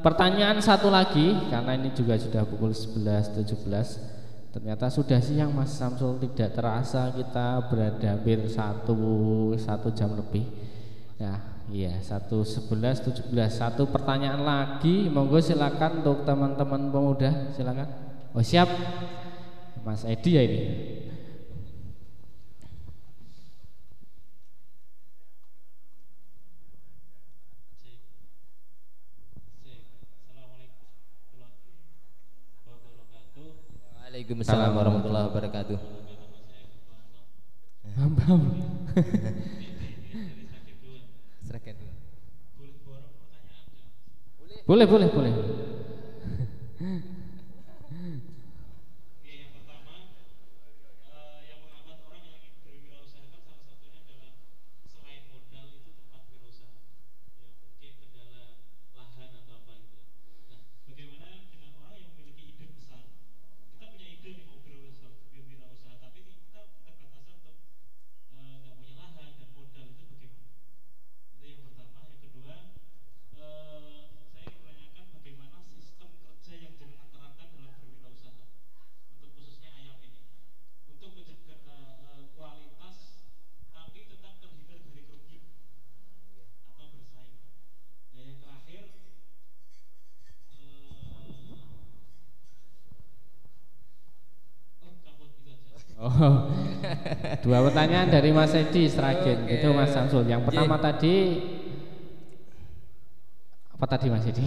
Pertanyaan satu lagi karena ini juga sudah pukul 11.17. Ternyata sudah siang Mas Samsul, tidak terasa kita berada hampir satu jam lebih. Nah, iya 1:11.17. Satu pertanyaan lagi, monggo silakan untuk teman-teman pemuda, silakan. Oh siap, Mas Edi ya ini. Waalaikumsalam warahmatullahi wabarakatuh. Boleh. Yang pertama, yang menghambat orang yang ingin berwirausaha kan salah satunya adalah selain modal itu tempat wirausaha, yang mungkin kendala lahan atau apa gitu. Nah, bagaimana dengan orang yang memiliki ide besar? Kita punya ide nih mau berwirausaha, tapi kita keterbatasan untuk nggak punya lahan dan modal, itu bagaimana? Itu yang pertama. Yang kedua, saya ingin menanyakan bagaimana Dua pertanyaan dari Mas Edi Sragen. Oke. Itu Mas Samsul. Yang pertama Nggih. tadi apa tadi Mas Edi?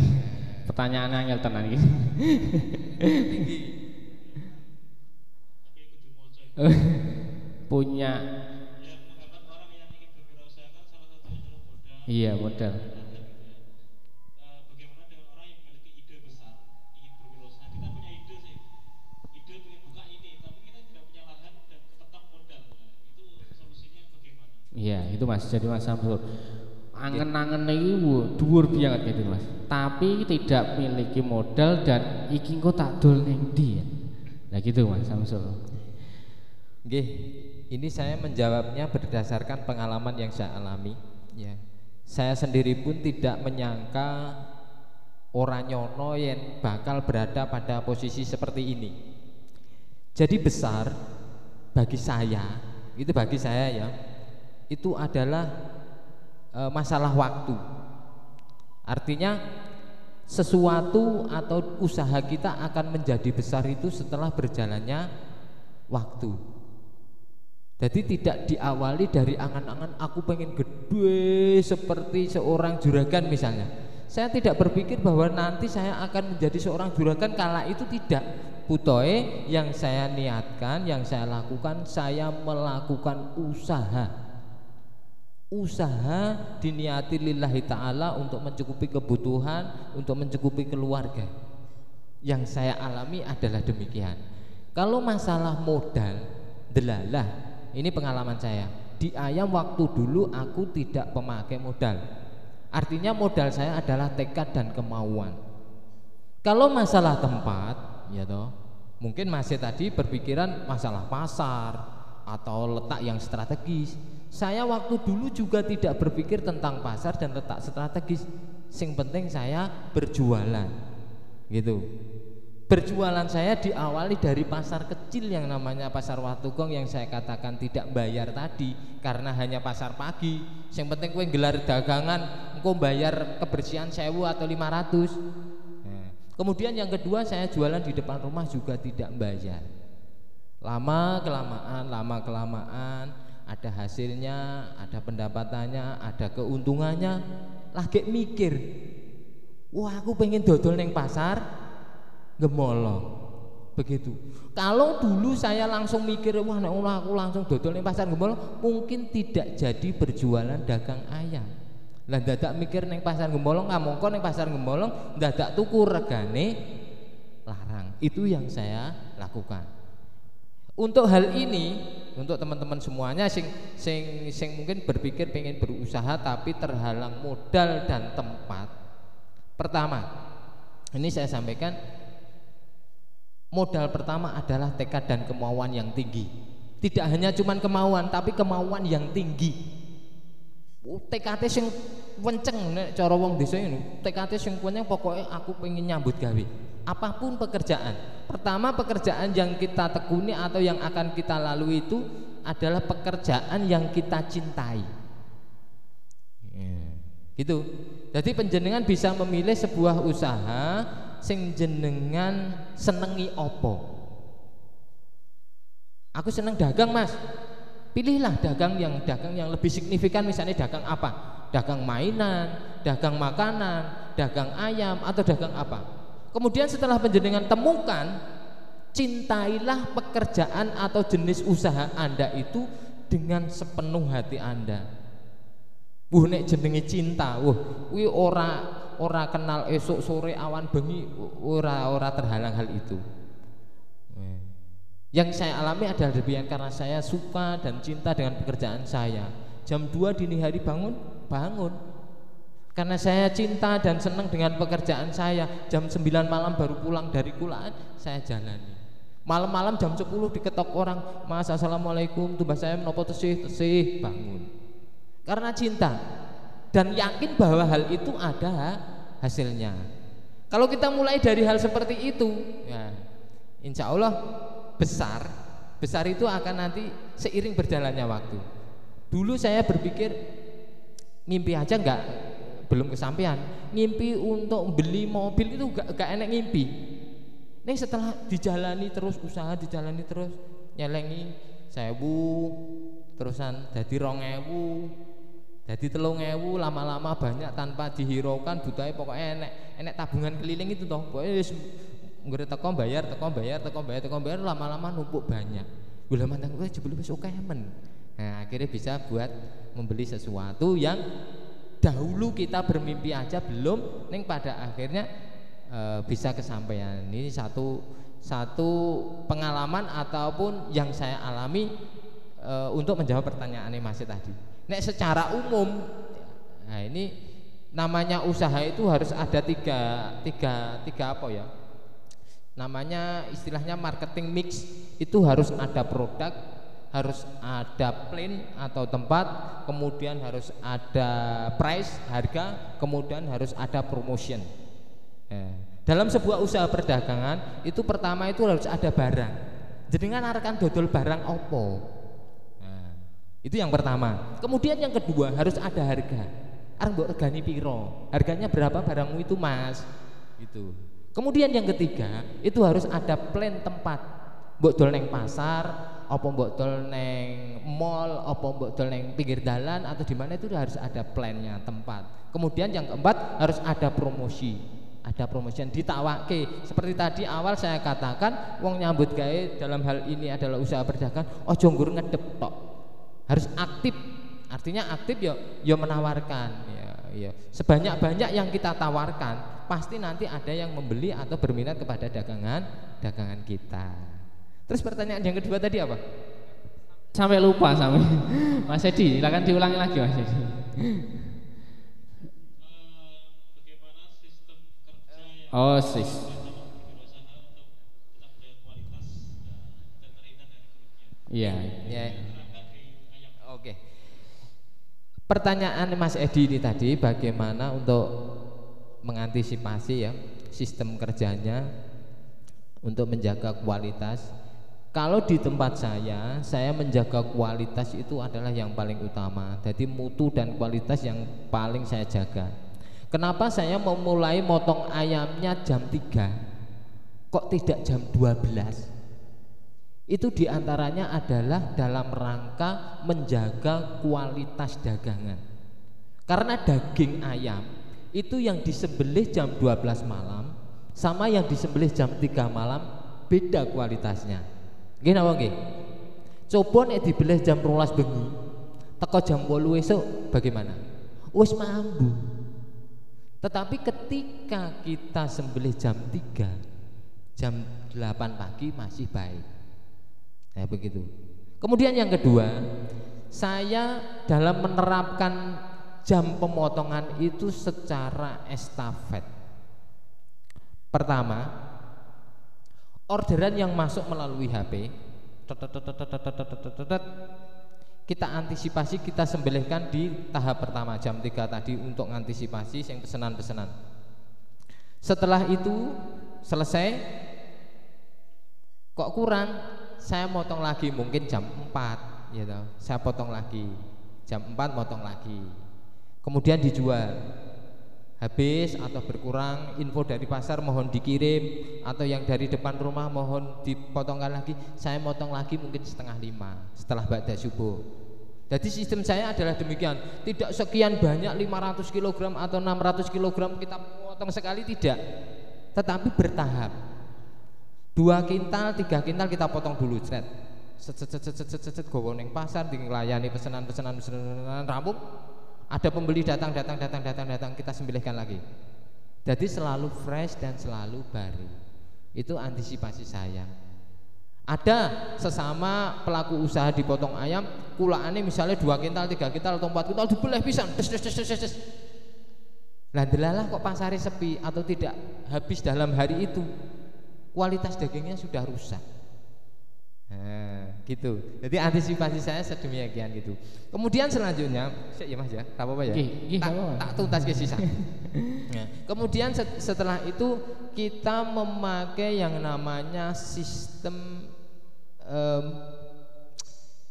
Pertanyaannya angel tenan iki. Punya Ya, menghambat orang yang ingin berwirausaha kan salah satunya adalah modal. iya modal. Bagaimana dengan orang yang memiliki ide besar, ingin berwirausaha? Kita punya ide sih, ide ingin buka ini, tapi kita tidak punya lahan dan ketok modal. Nah, itu solusinya bagaimana? Iya, itu Mas. Jadi Mas Samsul angen-angen iki dhuwur banget gitu Mas. Tapi tidak memiliki modal dan iki engko tak dol ning ndi ya. Nah gitu Mas Samsul. Nggih, ini saya menjawabnya berdasarkan pengalaman yang saya alami. Ya, saya sendiri pun tidak menyangka orang nyono yang bakal berada pada posisi seperti ini. Jadi besar bagi saya, itu bagi saya ya, itu adalah masalah waktu. Artinya sesuatu atau usaha kita akan menjadi besar itu setelah berjalannya waktu. Jadi tidak diawali dari angan-angan aku pengen gede seperti seorang juragan misalnya. Saya tidak berpikir bahwa nanti saya akan menjadi seorang juragan, kala itu tidak. Putoe yang saya niatkan, yang saya lakukan, saya melakukan usaha. Usaha diniati lillahi ta'ala untuk mencukupi kebutuhan, untuk mencukupi keluarga. Yang saya alami adalah demikian. Kalau masalah modal, delalah, ini pengalaman saya. Di ayam waktu dulu aku tidak pemakai modal. Artinya modal saya adalah tekad dan kemauan. Kalau masalah tempat, ya toh, mungkin masih tadi berpikiran masalah pasar atau letak yang strategis. Saya waktu dulu juga tidak berpikir tentang pasar dan letak strategis. Sing penting saya berjualan, gitu. Berjualan saya diawali dari pasar kecil yang namanya pasar Watugong yang saya katakan tidak bayar tadi karena hanya pasar pagi. Yang penting kowe gelar dagangan, engkau bayar kebersihan 1.000 atau 500. Nah, kemudian yang kedua saya jualan di depan rumah juga tidak bayar. Lama kelamaan ada hasilnya, ada pendapatannya, ada keuntungannya. Lagi mikir, wah aku pengen dodol neng pasar Gemolong, begitu. Kalau dulu saya langsung mikir, wah nek aku langsung dodol ning pasar Gemolong, mungkin tidak jadi berjualan dagang ayam. Lah dadak mikir ning pasar Gemolong, mongko ning pasar Gemolong dadak tuku regane larang. Itu yang saya lakukan. Untuk hal ini, untuk teman-teman semuanya sing mungkin berpikir pengen berusaha tapi terhalang modal dan tempat. Pertama, ini saya sampaikan, modal pertama adalah tekad dan kemauan yang tinggi. Tidak hanya cuman kemauan, tapi kemauan yang tinggi. TKT sing wenceng nek cara wong desa ini, TKT sing wenceng pokoknya aku pengen nyambut gawe. Apapun pekerjaan. Pertama, pekerjaan yang kita tekuni atau yang akan kita lalui itu adalah pekerjaan yang kita cintai. Gitu. Jadi penjenengan bisa memilih sebuah usaha sing jenengan senengi opo. Aku seneng dagang Mas, pilihlah dagang yang lebih signifikan. Misalnya dagang apa? Dagang mainan, dagang makanan, dagang ayam, atau dagang apa. Kemudian setelah penjenengan temukan, cintailah pekerjaan atau jenis usaha Anda itu dengan sepenuh hati Anda. Nek jenenge cinta, kuwi ora kenal esok sore awan bengi, ora terhalang hal itu. Yang saya alami adalah demikian, karena saya suka dan cinta dengan pekerjaan saya. Jam 2 dini hari bangun. Karena saya cinta dan senang dengan pekerjaan saya. Jam 9 malam baru pulang dari kulaan, saya jalani. Malam-malam jam 10 diketok orang, Mas assalamualaikum, tumbas saya menopo tesih, bangun. Karena cinta dan yakin bahwa hal itu ada hasilnya. Kalau kita mulai dari hal seperti itu, ya, insya Allah besar itu akan nanti seiring berjalannya waktu. Dulu saya berpikir ngimpi aja belum kesampaian. Ngimpi untuk beli mobil itu gak enak ngimpi. Nih setelah dijalani terus usaha, dijalani terus nyelengi 1.000 terusan jadi 2.000 jadi 3.000 lama-lama banyak tanpa dihiraukan butuhnya pokoknya enek tabungan keliling itu toh pokoknya nggak teko bayar lama-lama numpuk banyak gula mantang gue jebul wis oke men. Nah akhirnya bisa buat membeli sesuatu yang dahulu kita bermimpi aja belum neng pada akhirnya bisa kesampaian. Ini satu pengalaman ataupun yang saya alami untuk menjawab pertanyaannya Mas tadi. Nek secara umum, nah ini namanya usaha itu harus ada tiga apa ya? Namanya istilahnya marketing mix, itu harus ada produk, harus ada plan atau tempat, kemudian harus ada price harga, kemudian harus ada promotion. Dalam sebuah usaha perdagangan itu pertama itu harus ada barang. Jenengan arekan dodol barang opo. Itu yang pertama. Kemudian yang kedua harus ada harga. Arep mbok regani piro? Harganya berapa barangmu itu, Mas? Itu. Kemudian yang ketiga itu harus ada plan tempat. Mbok dol neng pasar, apa mbok dol neng mall, apa mbok dol neng pinggir jalan atau di mana itu harus ada plannya tempat. Kemudian yang keempat harus ada promosi. Ada promotion ditawake. Seperti tadi awal saya katakan, wong nyambut gawe dalam hal ini adalah usaha perdagangan, ojo nggur ngedep tok. Harus aktif. Artinya aktif ya menawarkan ya. Sebanyak-banyak yang kita tawarkan, pasti nanti ada yang membeli atau berminat kepada dagangan kita. Terus pertanyaan yang kedua tadi apa? Sampai lupa sampai. Mas Edi, silakan diulangi lagi Mas Edi. Bagaimana sistem kerja yang Oh, sis. berusaha untuk tetap menjaga kualitas dan terhindar dari kerugian. Iya. Ya. Terangkat di ayam. Oke. Pertanyaan Mas Edi ini tadi bagaimana untuk mengantisipasi ya sistem kerjanya untuk menjaga kualitas. Kalau di tempat saya menjaga kualitas itu adalah yang paling utama. Jadi mutu dan kualitas yang paling saya jaga. Kenapa saya memulai motong ayamnya jam 3 kok tidak jam 12? Itu diantaranya adalah dalam rangka menjaga kualitas dagangan. Karena daging ayam itu yang disembelih jam 12 malam sama yang disembelih jam 3 malam beda kualitasnya. Nggih napa nggih? Coba nek dibelih jam 12 bengi, teko jam 8 esuk bagaimana? Wis mambu. Tetapi ketika kita sembelih jam 3, jam 8 pagi masih baik. Ya begitu. Kemudian yang kedua, saya dalam menerapkan jam pemotongan itu secara estafet. Pertama, orderan yang masuk melalui HP, kita antisipasi, kita sembelihkan di tahap pertama jam 3 tadi untuk mengantisipasi yang pesanan-pesanan. Setelah itu selesai, kok kurang? Saya motong lagi mungkin jam 4 gitu. Saya potong lagi jam 4 motong lagi. Kemudian dijual. Habis atau berkurang, info dari pasar mohon dikirim, atau yang dari depan rumah mohon dipotongkan lagi. Saya motong lagi mungkin 4:30 setelah ba'da subuh. Jadi sistem saya adalah demikian. Tidak sekian banyak 500 kg atau 600 kg kita potong sekali, tidak. Tetapi bertahap. 2 kintal, 3 kintal kita potong dulu, set gowo ning pasar, dilayani pesanan rampung. Ada pembeli datang, kita sembelihkan lagi. Jadi selalu fresh dan selalu baru. Itu antisipasi saya. Ada sesama pelaku usaha dipotong ayam, kulaane misalnya 2 kintal, 3 kintal atau 4 kintal dibeleh pisan. Des. Lah delalah kok pasare sepi atau tidak habis dalam hari itu. Kualitas dagingnya sudah rusak. Nah, gitu. Jadi antisipasi saya sedemikian gitu. Kemudian selanjutnya, ya Mas ya, tak apa-apa ya. Tak tuntas ke sisa. Nah, kemudian setelah itu kita memakai yang namanya sistem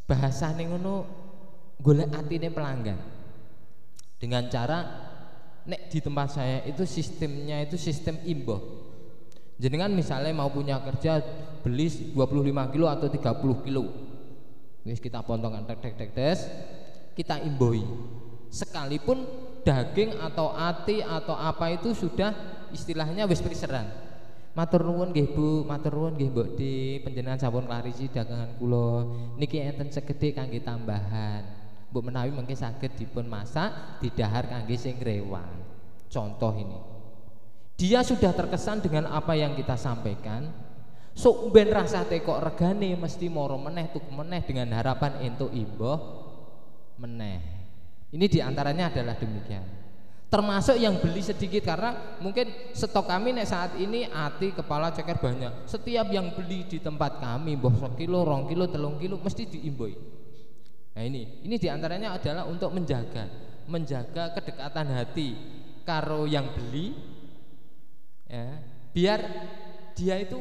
bahasa ning ngono golek atine pelanggan. Dengan cara nek di tempat saya itu sistemnya itu sistem imboh. Jenengan misalnya mau punya kerja beli 25 kilo atau 30 kilo, Wis kita potongan tek kita imboi. Sekalipun daging atau ati atau apa itu sudah istilahnya wis priseran. Matur nuwun nggih Bu, matur nuwun nggih Mbok Di, panjenengan sampun klarisi dagangan kula. Niki enten segede kangge tambahan. Mbok menawi mengke saged dipun masak didahar kangge sing rewang. Contoh ini. Dia sudah terkesan dengan apa yang kita sampaikan. Sok ben rasate kok regane mesti moro meneh tuku meneh dengan harapan entuk imboh meneh. Ini diantaranya adalah demikian. Termasuk yang beli sedikit karena mungkin stok kami nek saat ini ati kepala ceker banyak. Setiap yang beli di tempat kami mbah 1 kilo, 2 kilo, 3 kilo mesti diimboi. Nah ini diantaranya adalah untuk menjaga kedekatan hati karo yang beli, ya, biar dia itu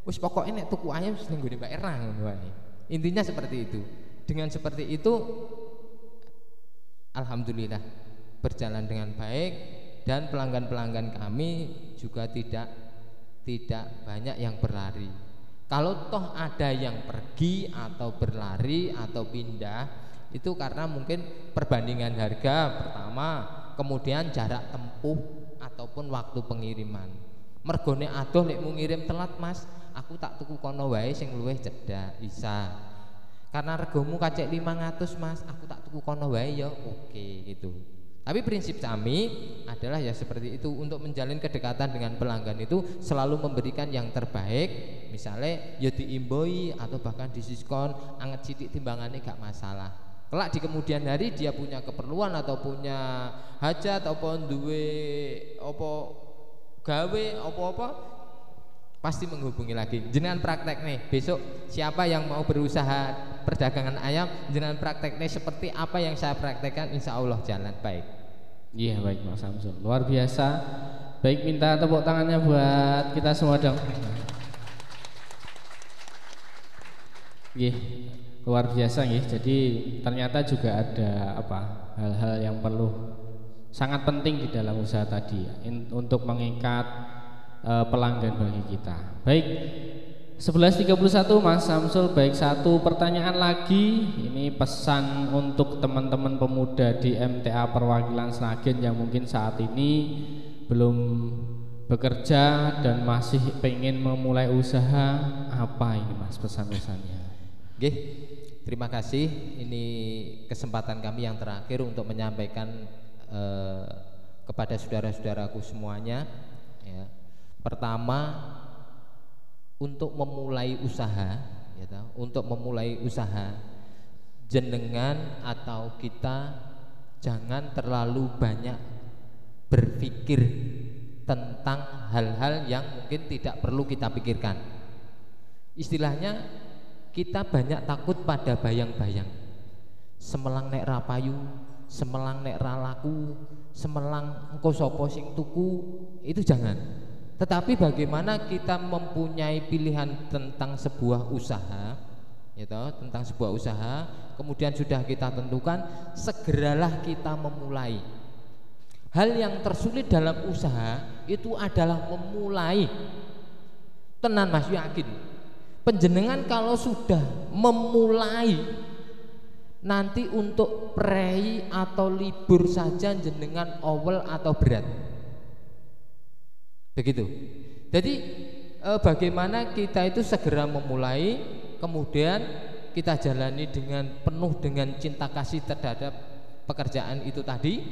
wis pokoknya nek tuku ayam wis ning nggone Mbak Erna ngono wae. Intinya seperti itu. Dengan seperti itu alhamdulillah berjalan dengan baik dan pelanggan-pelanggan kami juga tidak banyak yang berlari. Kalau toh ada yang pergi atau berlari atau pindah itu karena mungkin perbandingan harga pertama, kemudian jarak tempuh ataupun waktu pengiriman. Mergone adoh lek mau ngirim telat Mas, aku tak tuku kono wae sing luwih cedhak bisa. Karena regomu kacek 500 Mas, aku tak tuku kono wae ya oke gitu. Tapi prinsip kami adalah ya seperti itu, untuk menjalin kedekatan dengan pelanggan itu selalu memberikan yang terbaik. Misalnya ya diimboi atau bahkan diskon, anget sithik timbangannya gak masalah. Kelak di kemudian hari dia punya keperluan atau punya hajat atau duwe apa gawe apa-apa pasti menghubungi lagi. Jenengan praktek nih besok siapa yang mau berusaha perdagangan ayam, jenengan praktek nih seperti apa yang saya praktekkan, insya Allah jalan baik. Iya baik Mas Samsul, luar biasa. Baik, minta tepuk tangannya buat kita semua dong. Luar biasa nggih. Jadi ternyata juga ada hal-hal yang perlu sangat penting di dalam usaha tadi untuk mengikat pelanggan bagi kita. Baik, 11.31 Mas Samsul. Baik, satu pertanyaan lagi. Ini pesan untuk teman-teman pemuda di MTA Perwakilan Sragen yang mungkin saat ini belum bekerja dan masih pengen memulai usaha. Apa ini Mas pesan-pesannya? Oke, terima kasih. Ini kesempatan kami yang terakhir untuk menyampaikan kepada saudara-saudaraku semuanya, ya. Pertama, untuk memulai usaha, ya, untuk memulai usaha, jenengan atau kita jangan terlalu banyak berpikir tentang hal-hal yang mungkin tidak perlu kita pikirkan. Istilahnya kita banyak takut pada bayang-bayang. Semelang nek rapayu, semelang nek ralaku, semelang engko sapa sing tuku, itu jangan. Tetapi bagaimana kita mempunyai pilihan tentang sebuah usaha, gitu, tentang sebuah usaha, kemudian sudah kita tentukan, segeralah kita memulai. Hal yang tersulit dalam usaha itu adalah memulai. Tenan Mas, yakin. Penjenengan kalau sudah memulai, nanti untuk prei atau libur saja jenengan awal atau berat. Begitu. Jadi bagaimana kita itu segera memulai, kemudian kita jalani dengan penuh dengan cinta kasih terhadap pekerjaan itu tadi,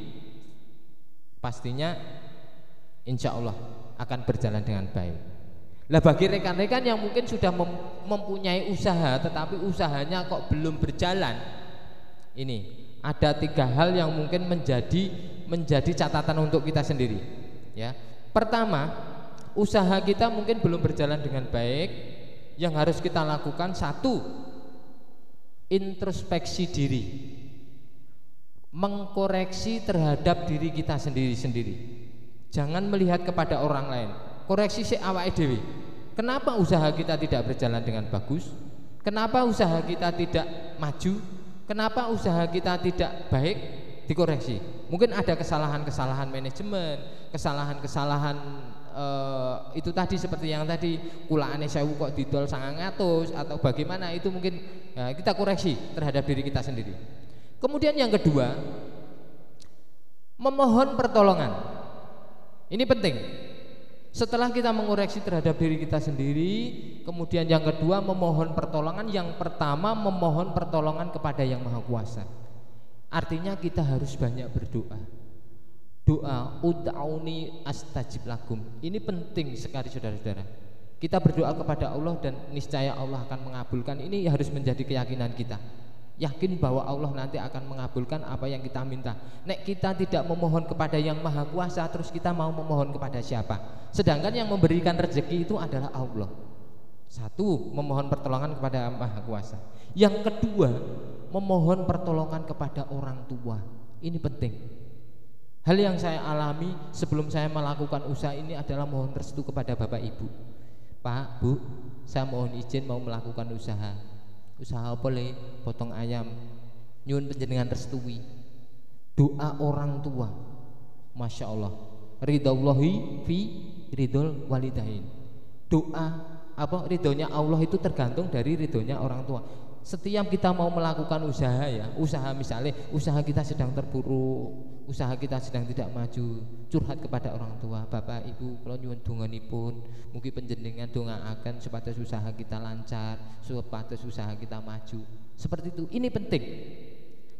pastinya insya Allah akan berjalan dengan baik. Lah bagi rekan-rekan yang mungkin sudah mempunyai usaha tetapi usahanya kok belum berjalan, ini ada 3 hal yang mungkin menjadi catatan untuk kita sendiri, ya. Pertama, usaha kita mungkin belum berjalan dengan baik. Yang harus kita lakukan, 1, introspeksi diri, mengkoreksi terhadap diri kita sendiri-sendiri. Jangan melihat kepada orang lain, koreksi si awake dhewe. Kenapa usaha kita tidak berjalan dengan bagus? Kenapa usaha kita tidak maju? Kenapa usaha kita tidak baik? Dikoreksi. Mungkin ada kesalahan-kesalahan manajemen, kesalahan-kesalahan itu tadi seperti yang tadi kulaane 1000 kok didol 900 atau bagaimana, itu mungkin kita koreksi terhadap diri kita sendiri. Kemudian yang kedua, memohon pertolongan. Ini penting. Setelah kita mengoreksi terhadap diri kita sendiri, kemudian yang kedua memohon pertolongan. Yang pertama memohon pertolongan kepada Yang Maha Kuasa. Artinya kita harus banyak berdoa. Doa ud'auni astajib lakum. Ini penting sekali saudara-saudara. Kita berdoa kepada Allah dan niscaya Allah akan mengabulkan. Ini harus menjadi keyakinan kita. Yakin bahwa Allah nanti akan mengabulkan apa yang kita minta. Nek kita tidak memohon kepada Yang Maha Kuasa, terus kita mau memohon kepada siapa? Sedangkan yang memberikan rezeki itu adalah Allah. Satu, memohon pertolongan kepada Yang Maha Kuasa. Yang kedua, memohon pertolongan kepada orang tua. Ini penting. Hal yang saya alami sebelum saya melakukan usaha ini adalah mohon restu kepada Bapak Ibu. Pak, Bu, saya mohon izin mau melakukan usaha. Usaha apa le? Potong ayam. Nyuwun panjenengan restui. Doa orang tua, Masya Allah. Ridhallahi fi ridhol walidain. Doa apa? Ridhonya Allah itu tergantung dari ridhonya orang tua. Setiap kita mau melakukan usaha ya, usaha misalnya usaha kita sedang terpuruk, usaha kita sedang tidak maju, curhat kepada orang tua, Bapak Ibu kula nyuwun donganipun, mugi panjenengan dongaaken supados usaha kita lancar, supados usaha kita maju. Seperti itu. Ini penting.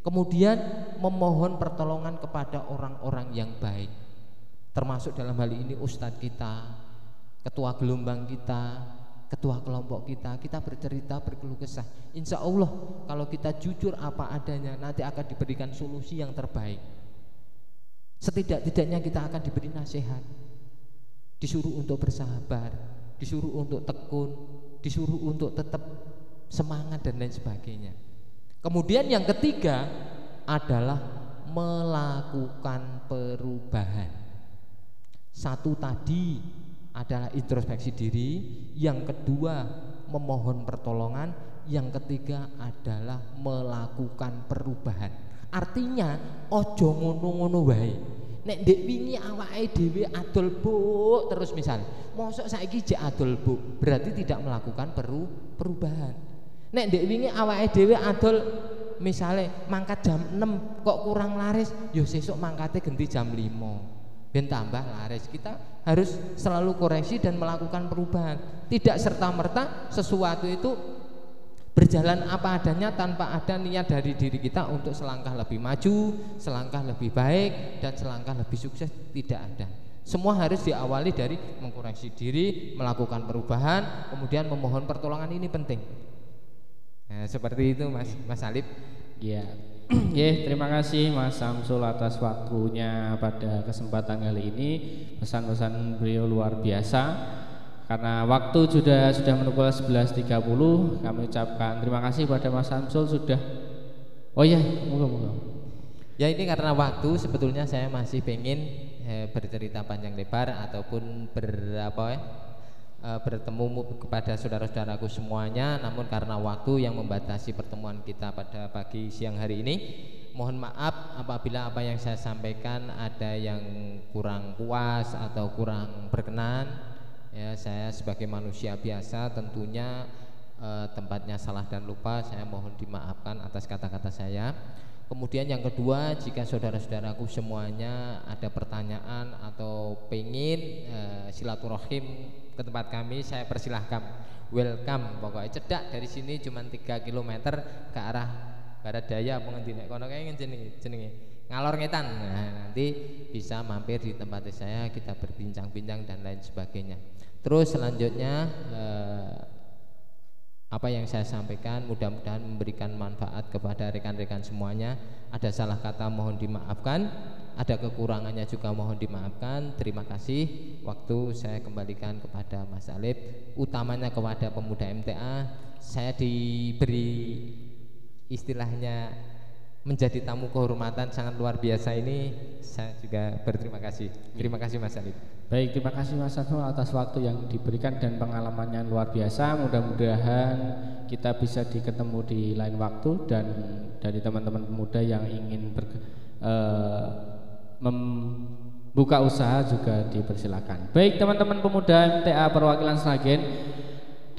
Kemudian memohon pertolongan kepada orang-orang yang baik. Termasuk dalam hal ini ustadz kita, ketua gelombang kita, ketua kelompok kita bercerita, berkeluh kesah. Insya Allah kalau kita jujur apa adanya, nanti akan diberikan solusi yang terbaik. Setidak-tidaknya kita akan diberi nasihat, disuruh untuk bersabar, disuruh untuk tekun, disuruh untuk tetap semangat dan lain sebagainya. Kemudian yang ketiga adalah melakukan perubahan. Satu tadi adalah introspeksi diri, yang kedua memohon pertolongan, yang ketiga adalah melakukan perubahan. Artinya ojo ngono-ngono wae. Nek ndek wingi awake dhewe adol buk terus misal, mosok saiki jek adol buk, berarti tidak melakukan perubahan. Nek ndek wingi awake dhewe adol misale mangkat jam 6 kok kurang laris, yo sesuk mangkate ganti jam 5. Ben tambah laris. Kita harus selalu koreksi dan melakukan perubahan. Tidak serta-merta sesuatu itu berjalan apa adanya tanpa ada niat dari diri kita untuk selangkah lebih maju, selangkah lebih baik, dan selangkah lebih sukses. Tidak ada. Semua harus diawali dari mengkoreksi diri, melakukan perubahan, kemudian memohon pertolongan. Ini penting. Nah, seperti itu Mas Alif. Ya. Terima kasih Mas Samsul atas waktunya pada kesempatan kali ini. Pesan-pesan beliau luar biasa. Karena waktu sudah menukul 11.30, kami ucapkan terima kasih pada Mas Samsul sudah. Oh iya, moga-moga. Ya ini karena waktu sebetulnya saya masih pengen bercerita panjang lebar ataupun bertemu kepada saudara-saudaraku semuanya, namun karena waktu yang membatasi pertemuan kita pada pagi siang hari ini, mohon maaf apabila apa yang saya sampaikan ada yang kurang puas atau kurang berkenan. Ya, saya sebagai manusia biasa tentunya tempatnya salah dan lupa, saya mohon dimaafkan atas kata-kata saya. Kemudian yang kedua, jika saudara-saudaraku semuanya ada pertanyaan atau pengen silaturahim ke tempat kami, saya persilahkan, welcome. Pokoknya cedak dari sini cuma 3 km ke arah barat daya, apa ngendi nek kono kae jenenge ngalor ngetan. Nah, nanti bisa mampir di tempat saya, kita berbincang-bincang dan lain sebagainya. Terus selanjutnya apa yang saya sampaikan mudah-mudahan memberikan manfaat kepada rekan-rekan semuanya. Ada salah kata mohon dimaafkan, ada kekurangannya juga mohon dimaafkan. Terima kasih. Waktu saya kembalikan kepada Mas Alif, utamanya kepada pemuda MTA. Saya diberi istilahnya menjadi tamu kehormatan sangat luar biasa ini, saya juga berterima kasih. Terima kasih Mas Alif. Baik, terima kasih Mas Samsul atas waktu yang diberikan dan pengalamannya luar biasa. Mudah-mudahan kita bisa diketemu di lain waktu, dan dari teman-teman pemuda yang ingin buka usaha juga dipersilakan. Baik teman-teman pemuda MTA perwakilan Sragen,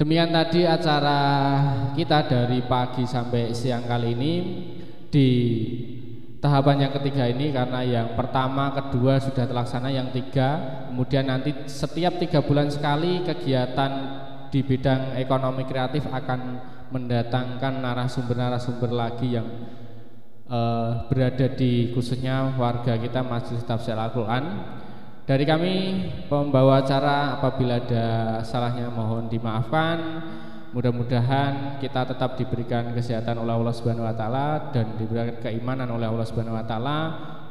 demikian tadi acara kita dari pagi sampai siang kali ini. Di tahapan yang ketiga ini, karena yang pertama, kedua sudah terlaksana, yang tiga, kemudian nanti setiap 3 bulan sekali kegiatan di bidang ekonomi kreatif akan mendatangkan narasumber-narasumber lagi yang berada di khususnya warga kita Majelis Tafsir Al-Quran. Dari kami pembawa acara, apabila ada salahnya mohon dimaafkan. Mudah-mudahan kita tetap diberikan kesehatan oleh Allah Subhanahu wa taala dan diberikan keimanan oleh Allah Subhanahu wa taala,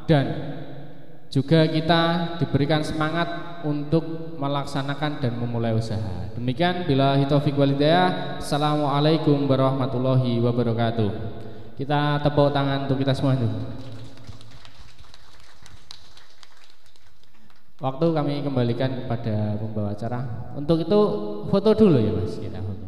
dan juga kita diberikan semangat untuk melaksanakan dan memulai usaha. Demikian, billahi taufiq wal hidayah. Assalamualaikum warahmatullahi wabarakatuh. Kita tepuk tangan untuk kita semua dulu. Waktu kami kembalikan kepada pembawa acara. Untuk itu foto dulu ya Mas, kita foto.